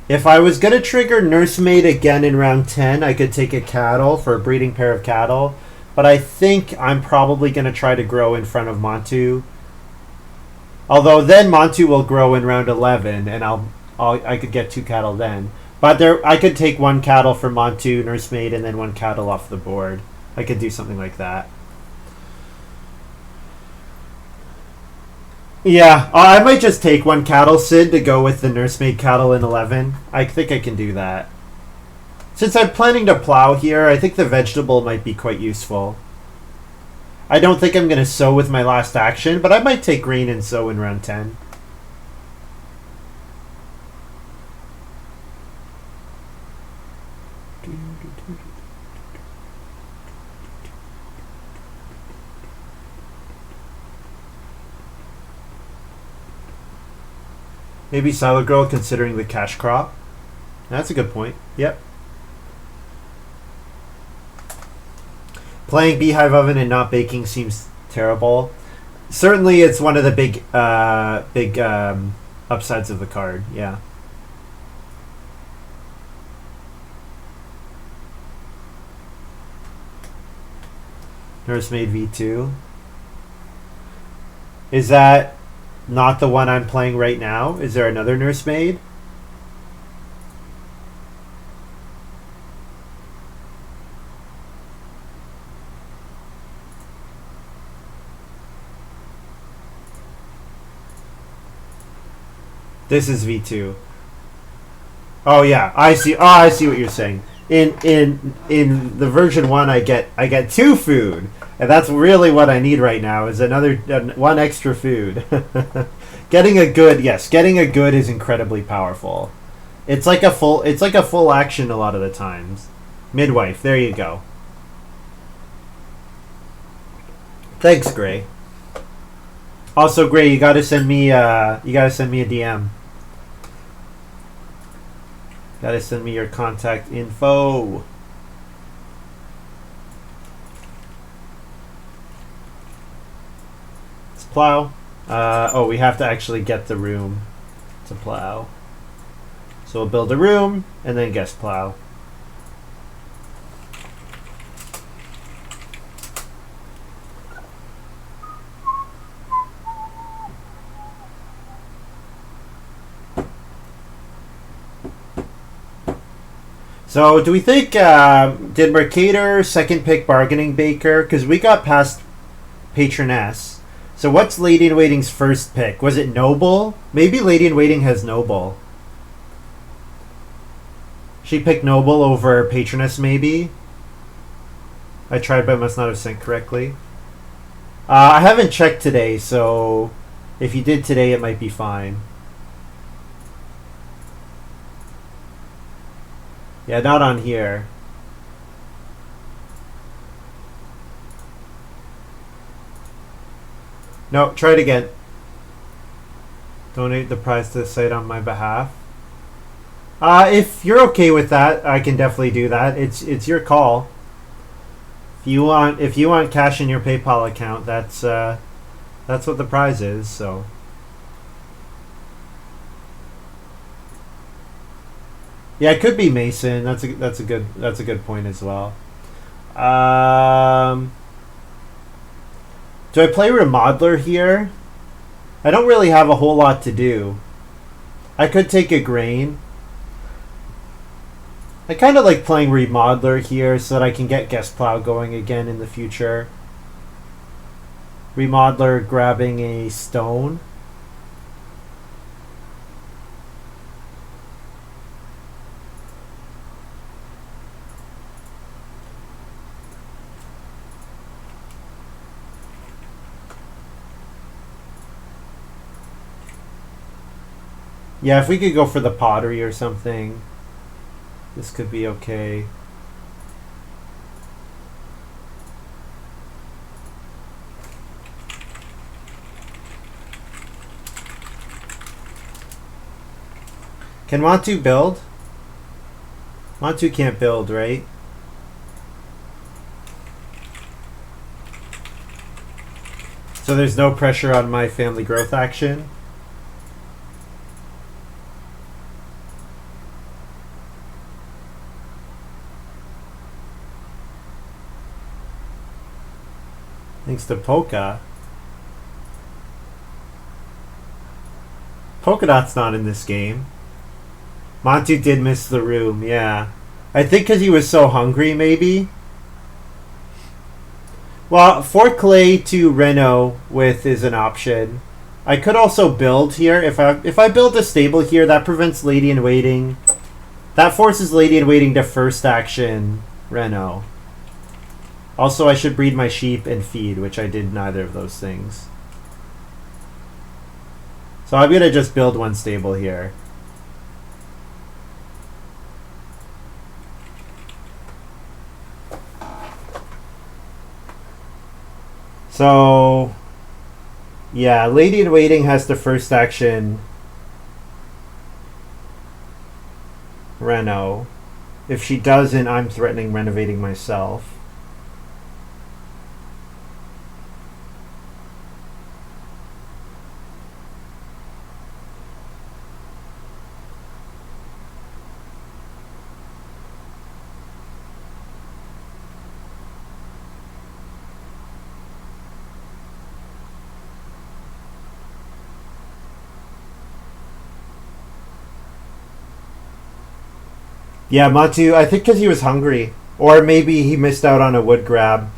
If I was going to trigger Nursemaid again in round 10, I could take a cattle for a breeding pair of cattle. But I think I'm probably going to try to grow in front of Montu. Although then Montu will grow in round 11, and I could get 2 cattle then. But I could take 1 cattle for Montu, Nursemaid, and then 1 cattle off the board. I could do something like that. Yeah, I might just take 1 cattle Sid to go with the Nursemaid cattle in 11. I think I can do that. Since I'm planning to plow here, I think the vegetable might be quite useful. I don't think I'm going to sow with my last action, but I might take green and sow in round 10. Maybe Silo Girl considering the cash crop. That's a good point. Yep. Playing Beehive Oven and not baking seems terrible. Certainly, it's one of the big upsides of the card. Yeah. Nursemaid V2. Is that not the one I'm playing right now? Is there another Nursemaid? This is V2. Oh yeah, I see. Oh, I see what you're saying. In the version 1, I get 2 food, and that's really what I need right now. Is another 1 extra food. Getting a good, yes, getting a good is incredibly powerful. It's like a full action a lot of the times. Midwife, there you go. Thanks, Gray. Also, Gray, you gotta send me a DM. Gotta send me your contact info. Let's plow. Oh, we have to actually get the room to plow. So we'll build a room and then guest plow. So, do we think, did Mercator second pick Bargaining Baker? Because we got past Patroness. So, what's LadyInWaiting's first pick? Was it Noble? Maybe LadyInWaiting has Noble. She picked Noble over Patroness, maybe? I tried, but must not have sent correctly. I haven't checked today, so if you did today, it might be fine. Yeah, not on here. No, try it again. Donate the prize to the site on my behalf. If you're okay with that, I can definitely do that. It's your call. If you want cash in your PayPal account, that's That's what the prize is, so. Yeah, it could be Mason. That's a good point as well. Do I play Remodeler here? I don't really have a whole lot to do. I could take a grain. I kind of like playing Remodeler here so that I can get Guest Plow going again in the future. Remodeler grabbing a stone. Yeah, if we could go for the pottery or something, this could be okay. Can Montu build? Montu can't build, right? So there's no pressure on my family growth action. Thanks to Polka. Polka Dot's not in this game. Montu did miss the room, yeah. I think because he was so hungry, maybe. Well, for clay to Reno with is an option. I could also build here. If I build a stable here, that prevents LadyInWaiting. That forces LadyInWaiting to first action Reno. Also, I should breed my sheep and feed, which I did neither of those things. So I'm going to just build one stable here. So, yeah, LadyInWaiting has the first action Reno. If she doesn't, I'm threatening renovating myself. Yeah, Montu, I think because he was hungry. Or maybe he missed out on a wood grab.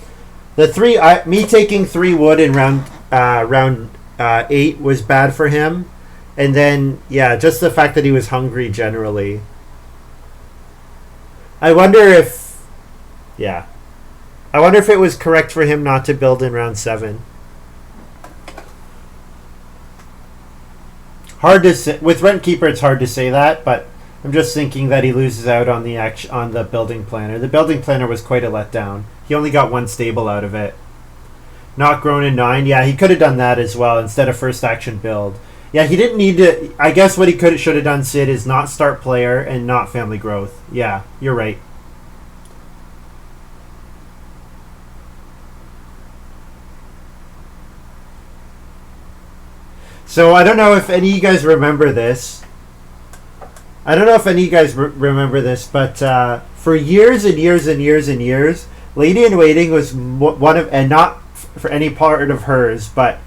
Me taking 3 wood in round 8 was bad for him. And then, yeah, just the fact that he was hungry generally. I wonder if it was correct for him not to build in round 7. Hard to say. With Rentkeeper, it's hard to say that, but I'm just thinking that he loses out on the building planner. The building planner was quite a letdown. He only got 1 stable out of it. Not grown in 9. Yeah, he could have done that as well instead of first action build. Yeah, he didn't need to. I guess what he should have done, Sid, is not start player and not family growth. Yeah, you're right. So I don't know if any of you guys remember this. Remember this, but for years and years and years and years, LadyInWaiting was one of, and not for any part of hers, but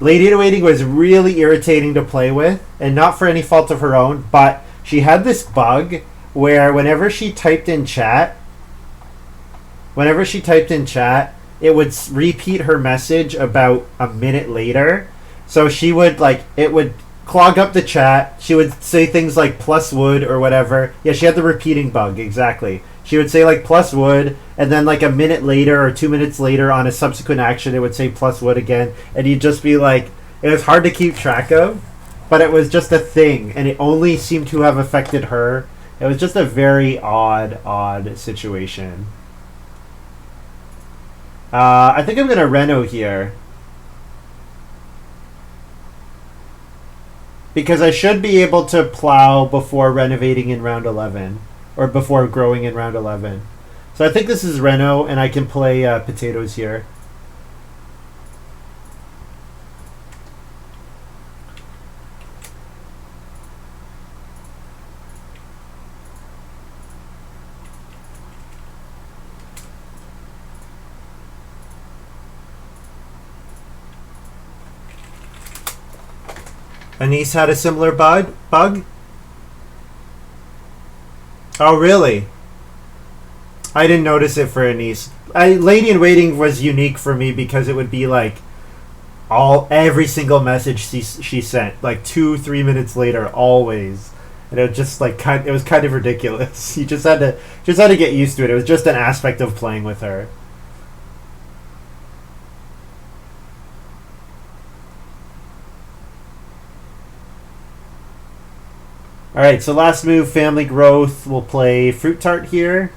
LadyInWaiting was really irritating to play with, and not for any fault of her own, but she had this bug where whenever she typed in chat, it would repeat her message about a minute later. So she would, it would clog up the chat. She would say things like plus wood or whatever. Yeah, she had the repeating bug, exactly. She would say plus wood, and then a minute later or 2 minutes later on a subsequent action it would say plus wood again, and you'd just be it was hard to keep track of, but it was just a thing, and it only seemed to have affected her. It was just a very odd situation. I think I'm going to reno here. Because I should be able to plow before renovating in round 11. Or before growing in round 11. So I think this is Reno, and I can play potatoes here. Anise had a similar bug? Oh, really? I didn't notice it for Anise. Lady in Waiting was unique for me because it would be like every single message she sent like 2-3 minutes later always, and it was just like it was kind of ridiculous. You just had to get used to it. It was just an aspect of playing with her. All right, so last move, family growth. We'll play fruit tart here.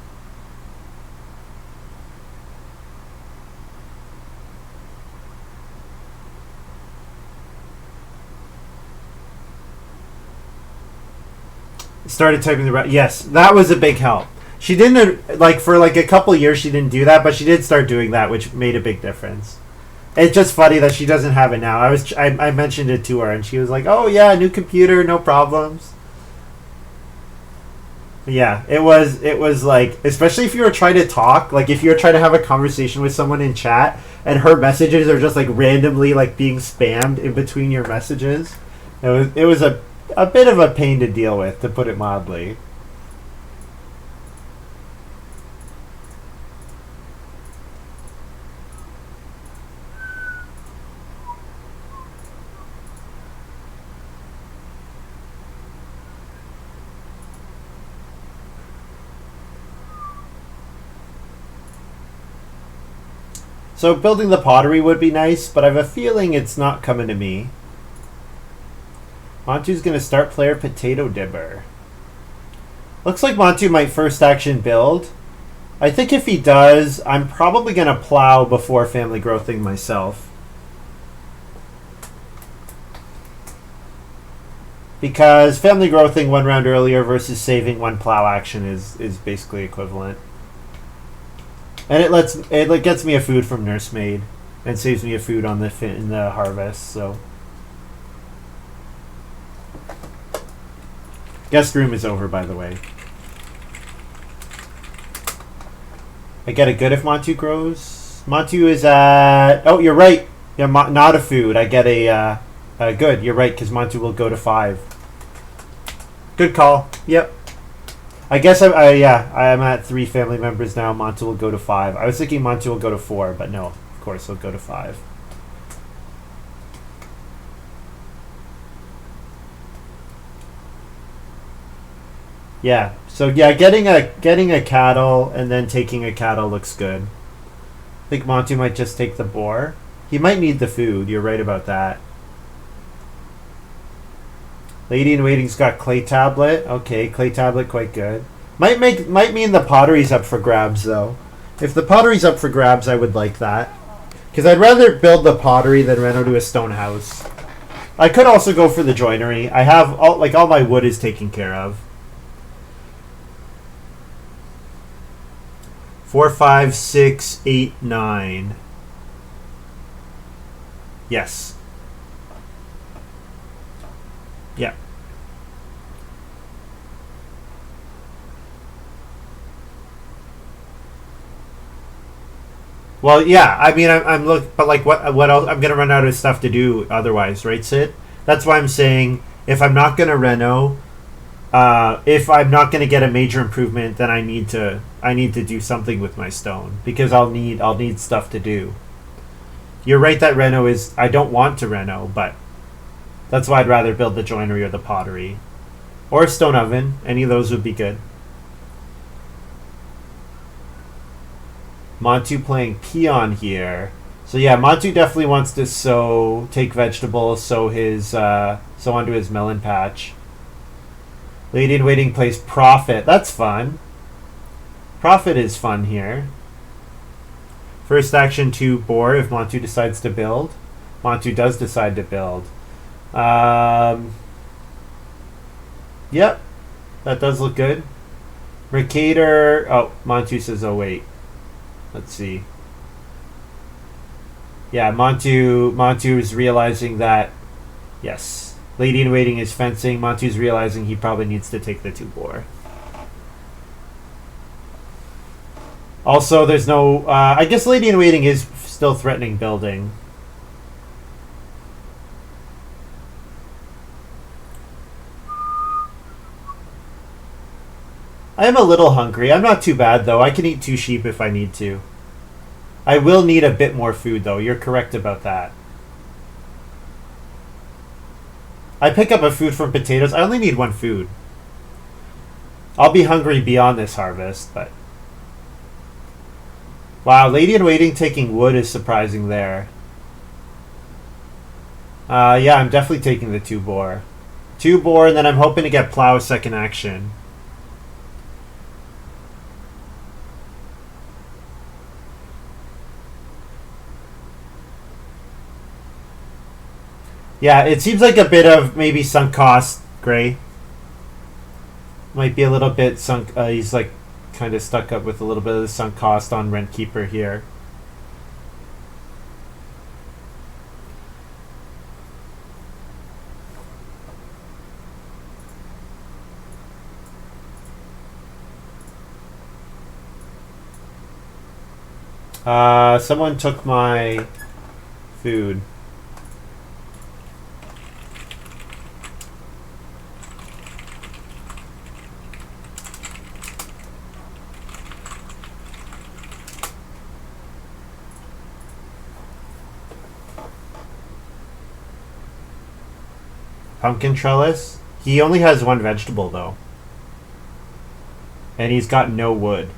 Started typing the yes, that was a big help. She didn't like for like a couple years. She didn't do that, but she did start doing that, which made a big difference. It's just funny that she doesn't have it now. I mentioned it to her, and she was like, "Oh yeah, new computer, no problems." Yeah, it was like, especially if you were trying to talk, like if you were trying to have a conversation with someone in chat, and her messages are just like randomly like being spammed in between your messages. It was a bit of a pain to deal with, to put it mildly. So building the pottery would be nice, but I have a feeling it's not coming to me. Montu's going to start player Potato Dibber. Looks like Montu might first action build. I think if he does, I'm probably going to plow before family growthing myself. Because family growthing one round earlier versus saving one plow action is basically equivalent. And it gets me a food from Nursemaid and saves me a food on in the harvest, so. Guest room is over, by the way. I get a good if Montu grows. Montu is at... Oh, you're right. Yeah, not a food. I get a good. You're right, because Montu will go to 5. Good call. Yep. I guess I'm at 3 family members now. Montu will go to 5. I was thinking Montu will go to 4, but no, of course he'll go to 5. Yeah. So yeah, getting a cattle and then taking a cattle looks good. I think Montu might just take the boar. He might need the food. You're right about that. Lady in Waiting's got clay tablet. Okay, clay tablet quite good. Might mean the pottery's up for grabs though. If the pottery's up for grabs, I would like that. Because I'd rather build the pottery than reno to a stone house. I could also go for the joinery. I have all my wood is taken care of. 4, 5, 6, 8, 9. Yes. Yeah. Well, yeah. I mean, I'm look, but like, what else? I'm gonna run out of stuff to do otherwise, right, Sid? That's why I'm saying if I'm not gonna reno, if I'm not gonna get a major improvement, then I need to do something with my stone because I'll need stuff to do. You're right that reno is. I don't want to reno, but that's why I'd rather build the joinery or the pottery. Or a stone oven. Any of those would be good. Montu playing peon here. So yeah, Montu definitely wants to take vegetables, sow onto his melon patch. Lady in Waiting plays Prophet. That's fun. Prophet is fun here. First action to boar if Montu decides to build. Montu does decide to build. Yep, that does look good. Mercator. Oh, Montu says, "Oh wait, let's see." Yeah, Montu is realizing that. Yes, Lady in Waiting is fencing. Montu's realizing he probably needs to take the 2 boar. Also, there's no. I guess Lady in Waiting is still threatening building. I am a little hungry. I'm not too bad, though. I can eat 2 sheep if I need to. I will need a bit more food, though. You're correct about that. I pick up a food from potatoes. I only need 1 food. I'll be hungry beyond this harvest, but... Wow, Lady-in-Waiting taking wood is surprising there. Yeah, I'm definitely taking the 2-bore. 2-bore, and then I'm hoping to get plow second action. Yeah, it seems like a bit of maybe sunk cost, Gray. Might be a little bit sunk. He's like kind of stuck up with a little bit of the sunk cost on Rent Keeper here. Someone took my food. Pumpkin trellis? He only has 1 vegetable, though. And he's got no wood.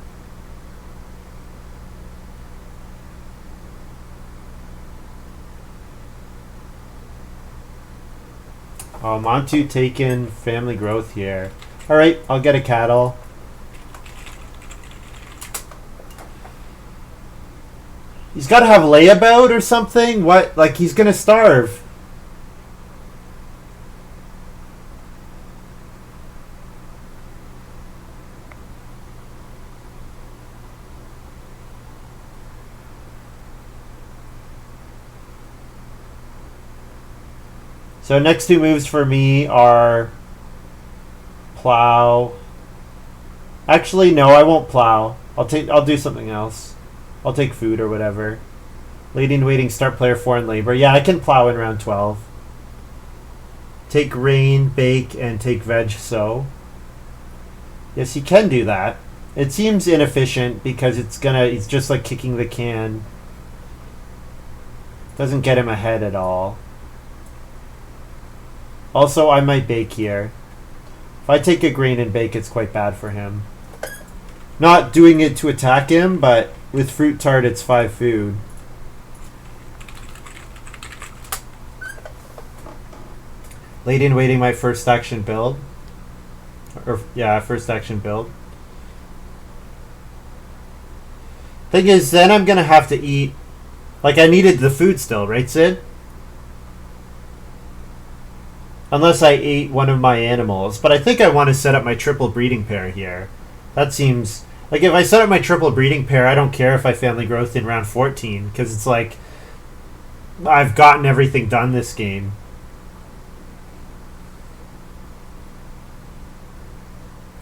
Oh, Montu taking family growth here. Alright, I'll get a cattle. He's got to have layabout or something? What? Like, he's going to starve. So next 2 moves for me are plow. Actually, no, I won't plow. I'll do something else. I'll take food or whatever. Lady-in-Waiting, start player 4 in labor. Yeah, I can plow in round 12. Take grain, bake, and take veg sow. Yes, he can do that. It seems inefficient because it's just like kicking the can. Doesn't get him ahead at all. Also, I might bake here. If I take a grain and bake, it's quite bad for him. Not doing it to attack him, but with fruit tart, it's 5 food. Lady-in-Waiting, my first action build. Yeah, first action build. Thing is, then I'm going to have to eat... Like, I needed the food still, right, Sid? Unless I ate one of my animals. But I think I want to set up my triple breeding pair here. That seems... Like, if I set up my triple breeding pair, I don't care if I family growth in round 14. Because it's like... I've gotten everything done this game.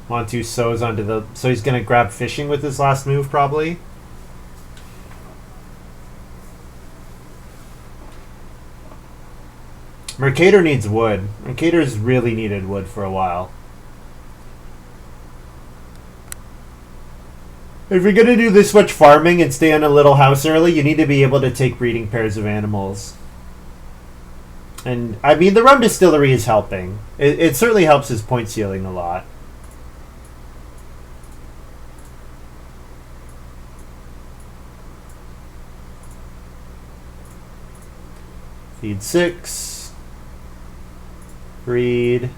Montu sows onto the... So he's going to grab fishing with his last move, probably. Mercator needs wood. Mercator's really needed wood for a while. If you're going to do this much farming and stay on a little house early, you need to be able to take breeding pairs of animals. And, I mean, the rum distillery is helping. It certainly helps his point ceiling a lot. Feed 6. Breed.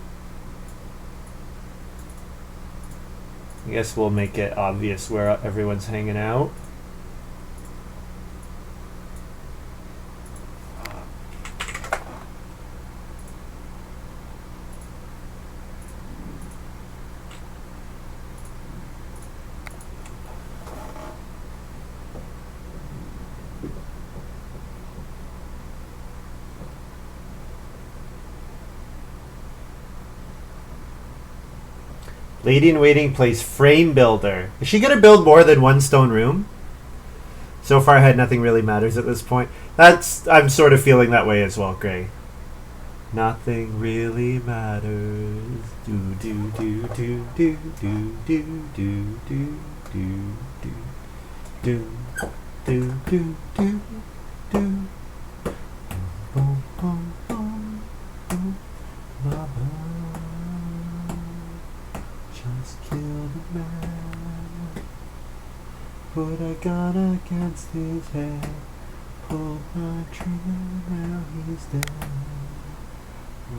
I guess we'll make it obvious where everyone's hanging out. Lady-in-Waiting plays Frame Builder. Is she going to build more than 1 stone room? So far ahead, nothing really matters at this point. I'm sort of feeling that way as well, Gray. Nothing really matters. Do do do do do do do do do do do do do do do. Boom boom boom boom. Mama just killed a man. Put a gun against his head. Pulled my trigger, now he's dead.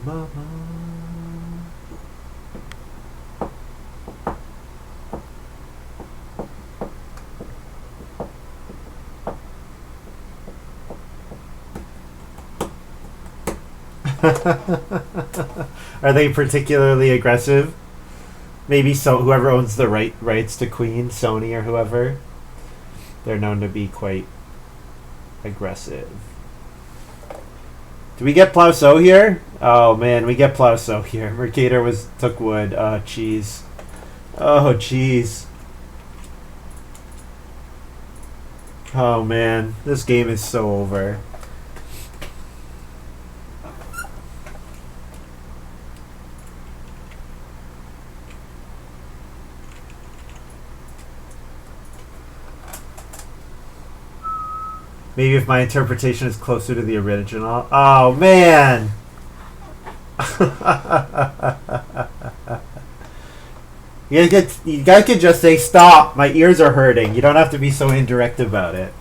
Mama. Are they particularly aggressive? Maybe so. Whoever owns the rights to Queen, Sony or whoever, they're known to be quite aggressive. Do we get Plauso here? Oh man, we get Plauso here. Mercator took wood. Oh jeez. Oh jeez. Oh man, this game is so over. Maybe if my interpretation is closer to the original. Oh, man! You guys could just say, stop! My ears are hurting. You don't have to be so indirect about it.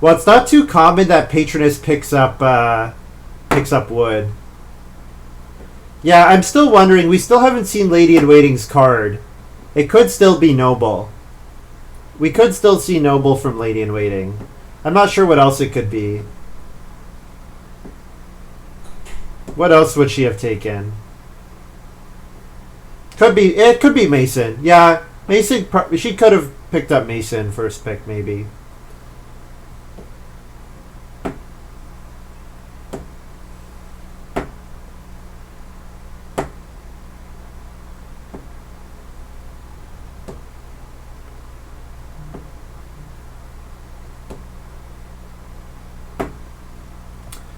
Well, it's not too common that Patronus picks up wood. Yeah, I'm still wondering. We still haven't seen LadyInWaiting's card. It could still be Noble. We could still see Noble from LadyInWaiting. I'm not sure what else it could be. What else would she have taken? It could be Mason. Yeah, Mason. She could have picked up Mason first pick, maybe.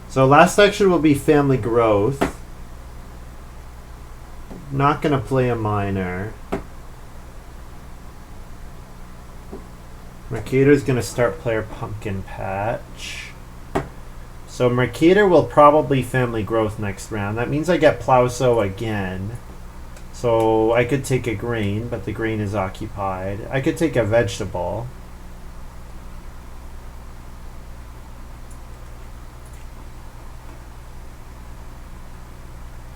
So last section will be family growth. Not going to play a minor. Mercator's going to start player pumpkin patch. So Mercator will probably family growth next round. That means I get Plauso again. So I could take a grain, but the grain is occupied. I could take a vegetable.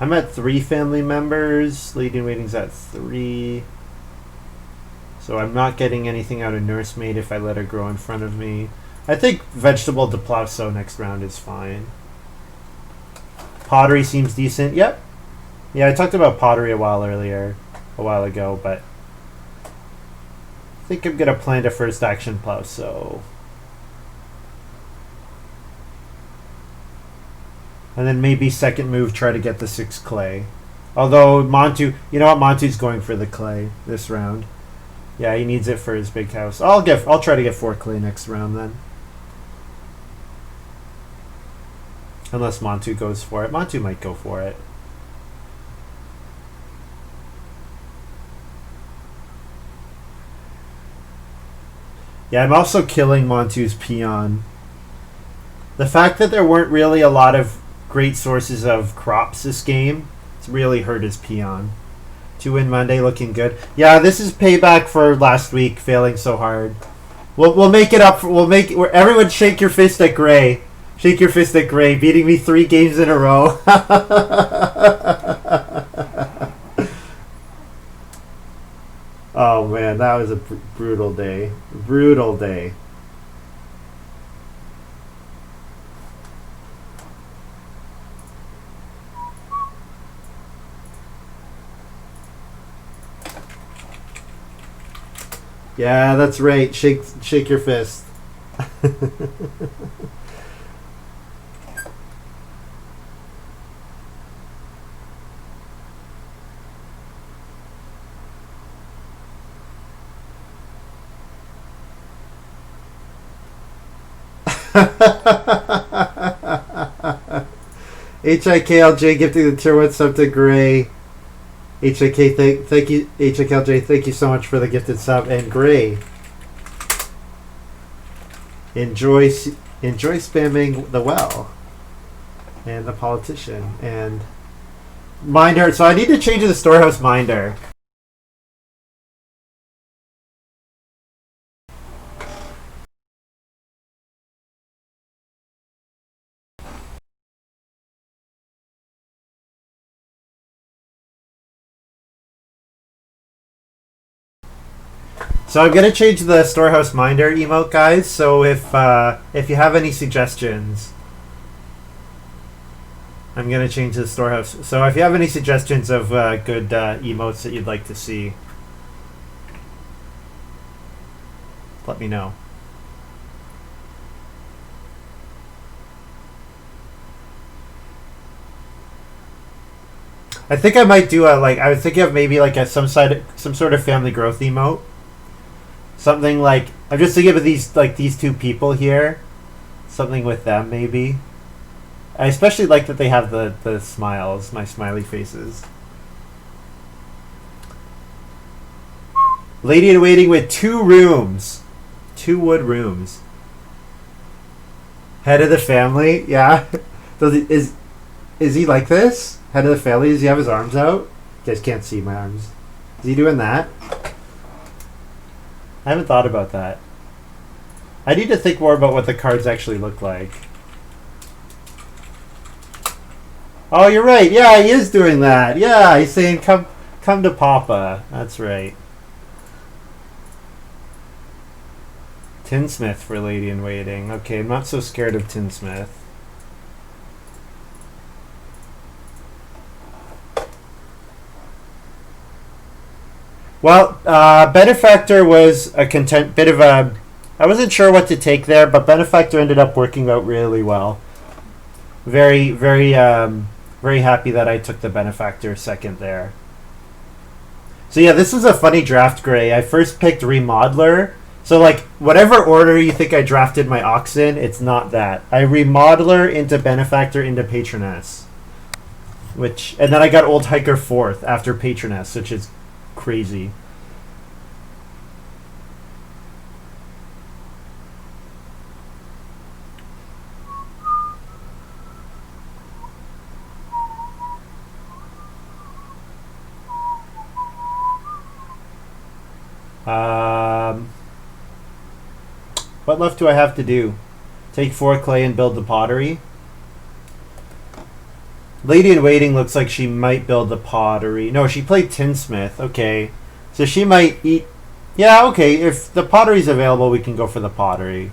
I'm at 3 family members. LadyInWaiting's at 3. So I'm not getting anything out of nursemaid if I let her grow in front of me. I think vegetable to Plauso next round is fine. Pottery seems decent. Yep. Yeah, I talked about pottery a while ago, but I think I'm gonna plan to first action Plauso. And then maybe second move, try to get the 6 clay. Although Montu, you know what, Montu's going for the clay this round. Yeah, he needs it for his big house. I'll try to get 4 clay next round then. Unless Montu goes for it. Montu might go for it. Yeah, I'm also killing Montu's peon. The fact that there weren't really a lot of great sources of crops this game, it's really hurt his peon. 2-win Monday looking good. Yeah, this is payback for last week failing so hard. We'll make it up. Everyone shake your fist at Gray. Shake your fist at Gray, beating me 3 games in a row. Oh man, that was a brutal day. Brutal day. Yeah, that's right. Shake your fist. HIKLJ gifting the tier 1 sub to Gray. Thank you, HIKLJ, thank you so much for the gifted sub. And Gray, enjoy spamming the well and the politician and Minder. So I need to change the storehouse Minder. So I'm gonna change the storehouse Minder emote, guys. So if you have any suggestions, I'm gonna change the storehouse. So if you have any suggestions of good emotes that you'd like to see, let me know. I think I might do I was thinking of maybe like some sort of family growth emote. Something like, I'm just thinking of these two people here. Something with them, maybe. I especially like that they have the smiles, my smiley faces. LadyInWaiting with 2 rooms. 2 wood rooms. Head of the family, yeah. Is he like this? Head of the family, does he have his arms out? You guys can't see my arms. Is he doing that? I haven't thought about that. I need to think more about what the cards actually look like. Oh, you're right. Yeah, he is doing that. Yeah, he's saying, come to Papa. That's right. Tinsmith for LadyInWaiting. Okay, I'm not so scared of Tinsmith. Well, Benefactor was a bit of a... I wasn't sure what to take there, but Benefactor ended up working out really well. Very, very, very happy that I took the Benefactor second there. So yeah, this was a funny draft, Gray. I first picked Remodeler. So like, whatever order you think I drafted my Ox in, it's not that. I Remodeler into Benefactor into Patroness. And then I got Old Hiker 4th after Patroness, which is crazy. What left do I have to do? Take 4 clay and build the pottery. LadyInWaiting looks like she might build the pottery. No, she played Tinsmith. Okay. So she might eat... Yeah, okay. If the pottery's available, we can go for the pottery.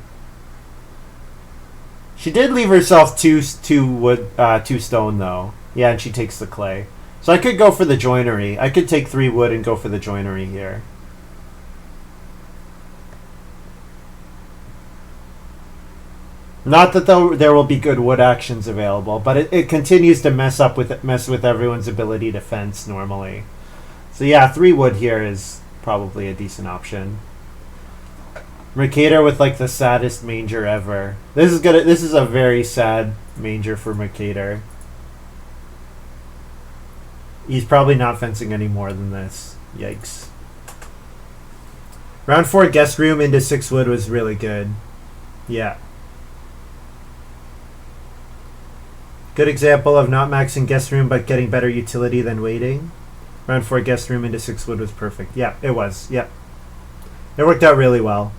She did leave herself two stone, though. Yeah, and she takes the clay. So I could go for the joinery. I could take 3 wood and go for the joinery here. Not that there will be good wood actions available, but it continues to mess with everyone's ability to fence normally. So yeah, 3 wood here is probably a decent option. Mercator with like the saddest manger ever. This is a very sad manger for Mercator. He's probably not fencing any more than this. Yikes. Round 4 guest room into 6 wood was really good. Yeah. Good example of not maxing guest room but getting better utility than waiting. Round 4 guest room into 6 wood was perfect. Yeah, it was. Yeah. It worked out really well.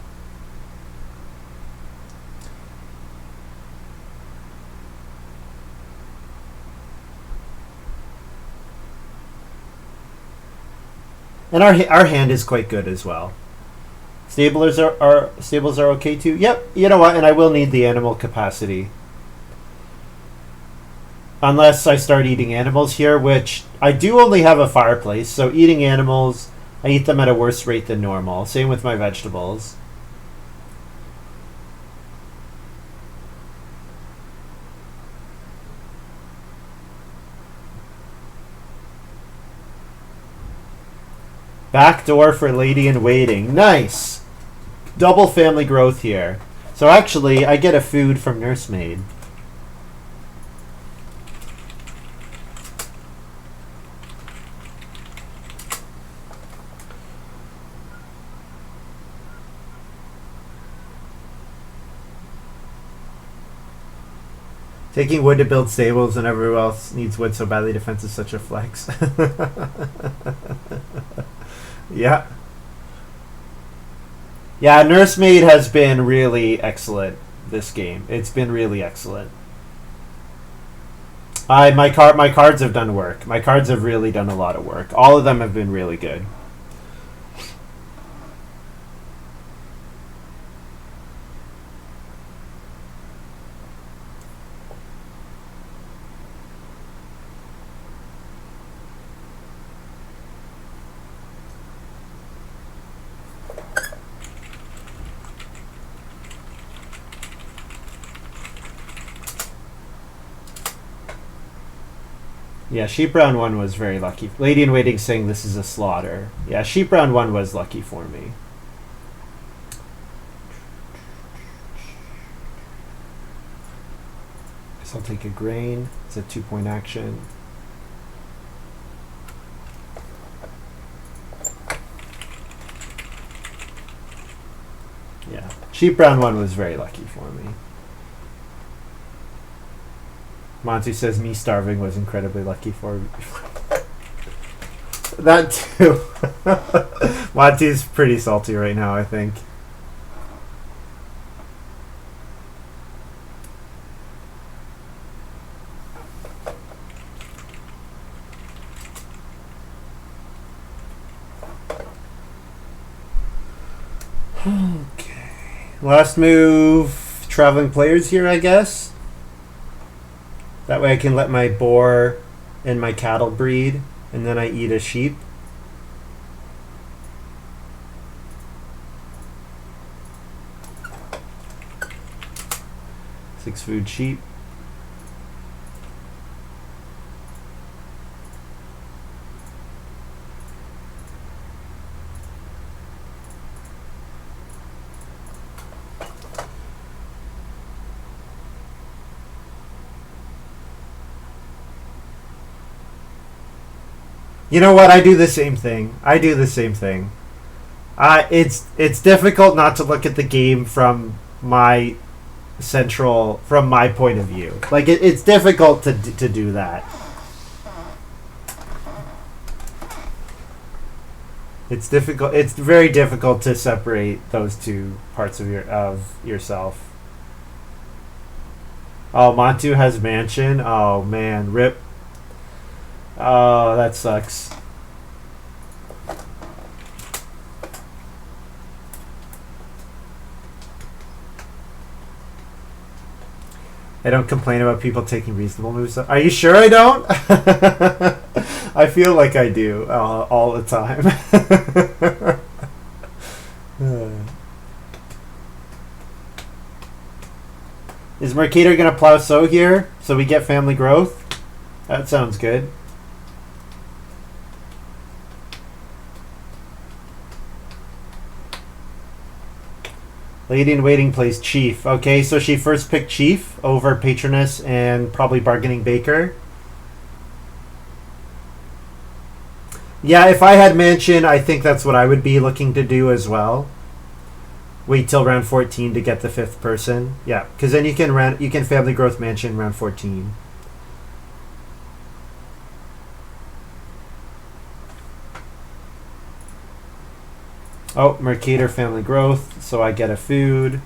And our hand is quite good as well. Stables are okay too. Yep. You know what? And I will need the animal capacity. Unless I start eating animals here, which I do only have a fireplace, so eating animals, I eat them at a worse rate than normal. Same with my vegetables. Back door for LadyInWaiting. Nice! Double family growth here. So actually, I get a food from Nursemaid. Taking wood to build stables when everyone else needs wood so badly, defense is such a flex. Yeah. Yeah, Nursemaid has been really excellent this game. It's been really excellent. My cards have done work. My cards have really done a lot of work. All of them have been really good. Yeah, Sheep Round 1 was very lucky. LadyInWaiting saying this is a slaughter. Yeah, Sheep Round 1 was lucky for me. Guess I'll take a grain. It's a 2-point action. Yeah, Sheep Round 1 was very lucky for me. Montu says me starving was incredibly lucky for me. That too. Montu's pretty salty right now, I think. Okay. Last move, traveling players here, I guess. That way I can let my boar and my cattle breed, and then I eat a sheep. Six food sheep. You know what? I do the same thing. It's difficult not to look at the game from my point of view. Like it's difficult to do that. It's difficult. It's very difficult to separate those two parts of yourself. Oh, Montu has mansion. Oh man, rip. Oh, that sucks. I don't complain about people taking reasonable moves. Are you sure I don't? I feel like I do all the time. Is Mercator going to plow sow here so we get family growth? That sounds good. LadyInWaiting plays Chief. Okay, so she first picked Chief over Patroness and probably Bargaining Baker. Yeah, if I had Mansion, I think that's what I would be looking to do as well. Wait till round 14 to get the 5th person. Yeah, because then you can family growth Mansion round 14. Oh, Mercator family growth, so I get a food.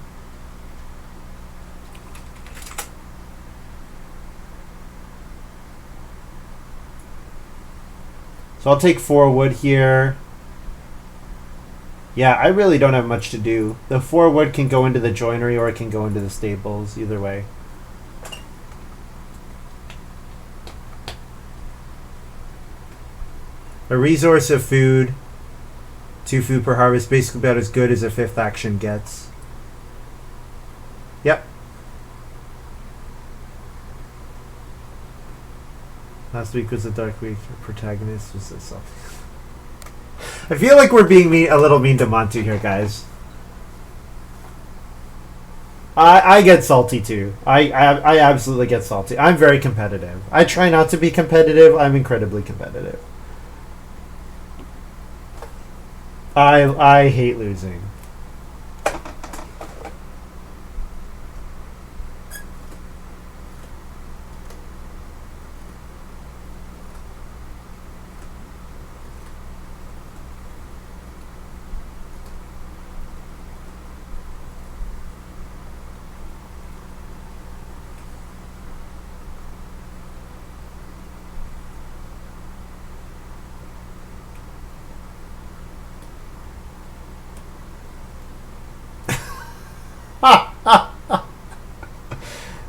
So I'll take 4 wood here. Yeah, I really don't have much to do. The 4 wood can go into the joinery or it can go into the stables, either way. A resource of food. 2 food per harvest, basically about as good as a 5th action gets. Yep. Last week was a dark week. The protagonist was this. I feel like we're being a little mean to Montu here, guys. I get salty too. I absolutely get salty. I'm very competitive. I try not to be competitive. I'm incredibly competitive. I hate losing.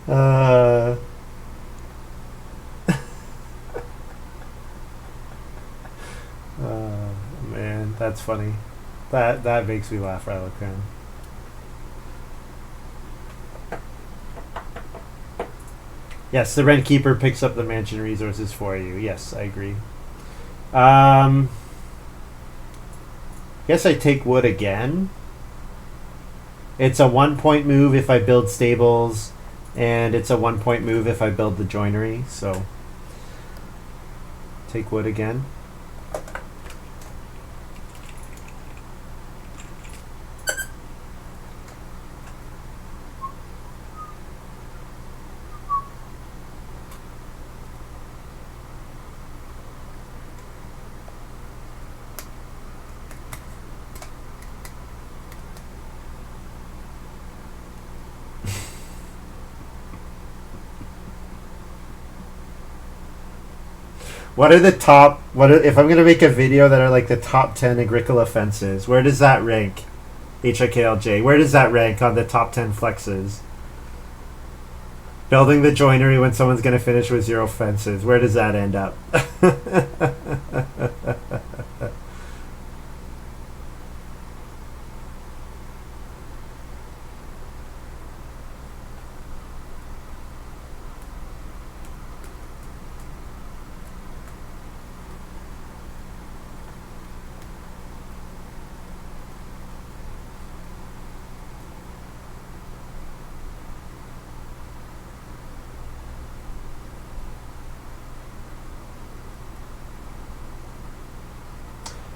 Uh, man, that's funny. That makes me laugh, Rylocran. Yes, the rent keeper picks up the mansion resources for you. Yes, I agree. Guess I take wood again. It's a 1-point move if I build stables, and it's a 1-point move if I build the joinery. So take wood again. What are the top? If I'm gonna make a video that are like the top 10 Agricola fences? Where does that rank? HIKLJ. Where does that rank on the top 10 flexes? Building the joinery when someone's gonna finish with 0 fences. Where does that end up?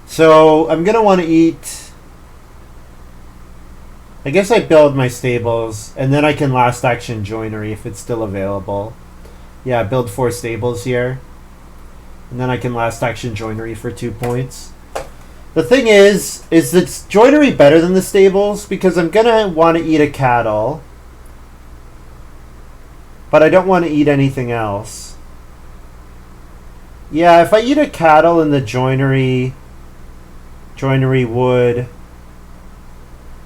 So I'm gonna want to eat. I guess I build my stables and then I can last action joinery if it's still available. Yeah, build 4 stables here, and then I can last action joinery for 2 points. The thing is that joinery better than the stables because I'm gonna want to eat a cattle, but I don't want to eat anything else. Yeah, if I eat a cattle in the joinery wood,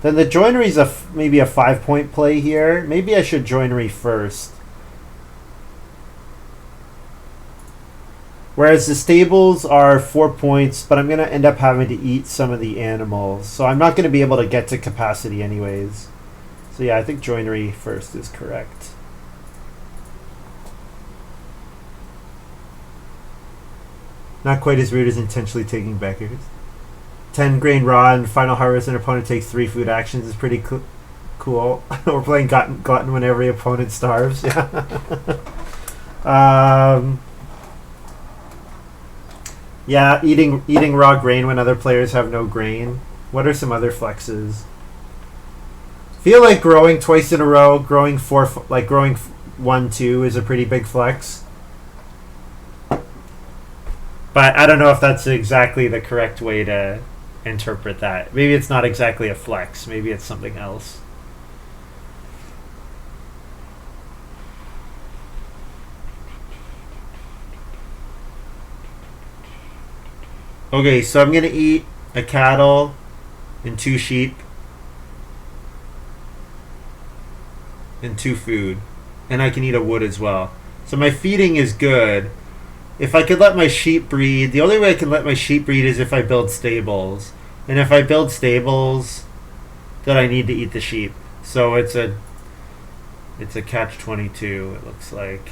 then the joinery's maybe a 5-point play here. Maybe I should joinery first. Whereas the stables are 4 points, but I'm going to end up having to eat some of the animals. So I'm not going to be able to get to capacity anyways. So yeah, I think joinery first is correct. Not quite as rude as intentionally taking backers. 10 grain raw and final harvest, an opponent takes 3 food actions is pretty cool. We're playing glutton when every opponent starves. Yeah. Yeah, eating raw grain when other players have no grain. What are some other flexes? Feel like growing twice in a row, growing 1-2 is a pretty big flex. But I don't know if that's exactly the correct way to interpret that. Maybe it's not exactly a flex. Maybe it's something else. Okay, so I'm going to eat a cattle and 2 sheep and 2 food. And I can eat a wood as well. So my feeding is good. If I could let my sheep breed, the only way I can let my sheep breed is if I build stables. And if I build stables, then I need to eat the sheep. So it's a catch-22, it looks like.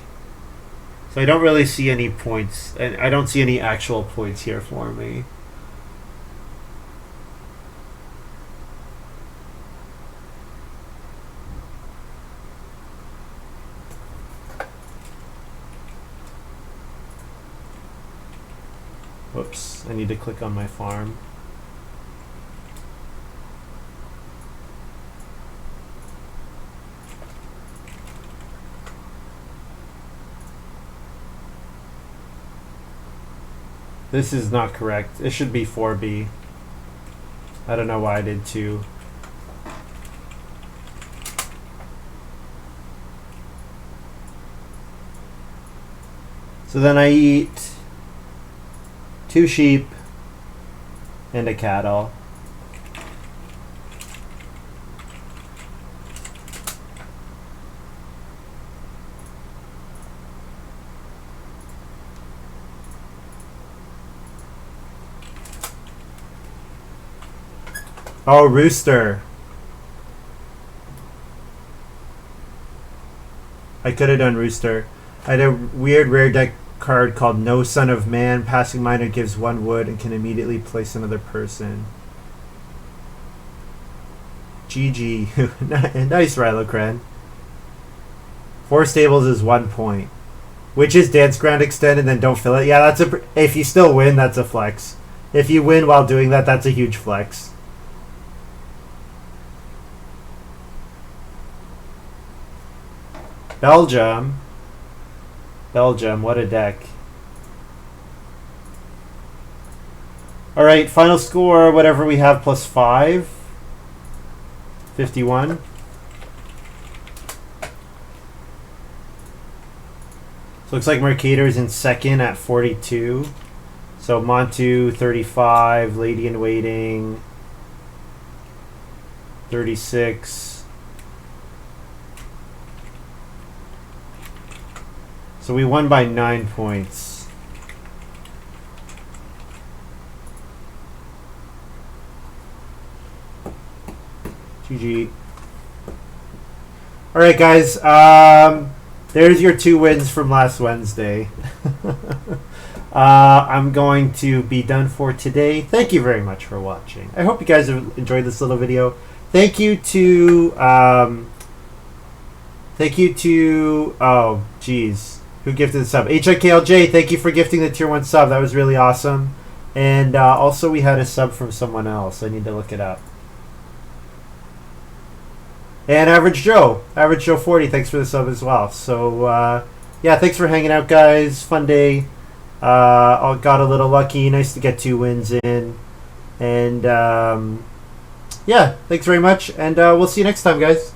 So I don't really see any points, and I don't see any actual points here for me. Whoops, I need to click on my farm. This is not correct. It should be 4B. I don't know why I did 2. So then I eat 2 sheep and a cattle. Oh, rooster. I could have done rooster. I had a weird rare deck card called No Son of Man. Passing miner gives 1 wood and can immediately place another person. GG. Nice, Rylocran. 4 stables is 1 point. Which is Dance Ground Extend and then don't fill it. Yeah, that's a. If you still win, that's a flex. If you win while doing that, that's a huge flex. Belgium. Belgium, what a deck. Alright, final score, whatever we have, plus 5. 51. So looks like Mercator is in second at 42. So Montu, 35. LadyInWaiting, 36. So we won by 9 points. GG. All right, guys. There's your 2 wins from last Wednesday. I'm going to be done for today. Thank you very much for watching. I hope you guys have enjoyed this little video. Thank you to oh geez. Who gifted the sub? HIKLJ, thank you for gifting the tier 1 sub. That was really awesome. And also we had a sub from someone else. I need to look it up. And Average Joe 40, thanks for the sub as well. So yeah, thanks for hanging out, guys. Fun day. I got a little lucky. Nice to get 2 wins in. And yeah, thanks very much. And we'll see you next time, guys.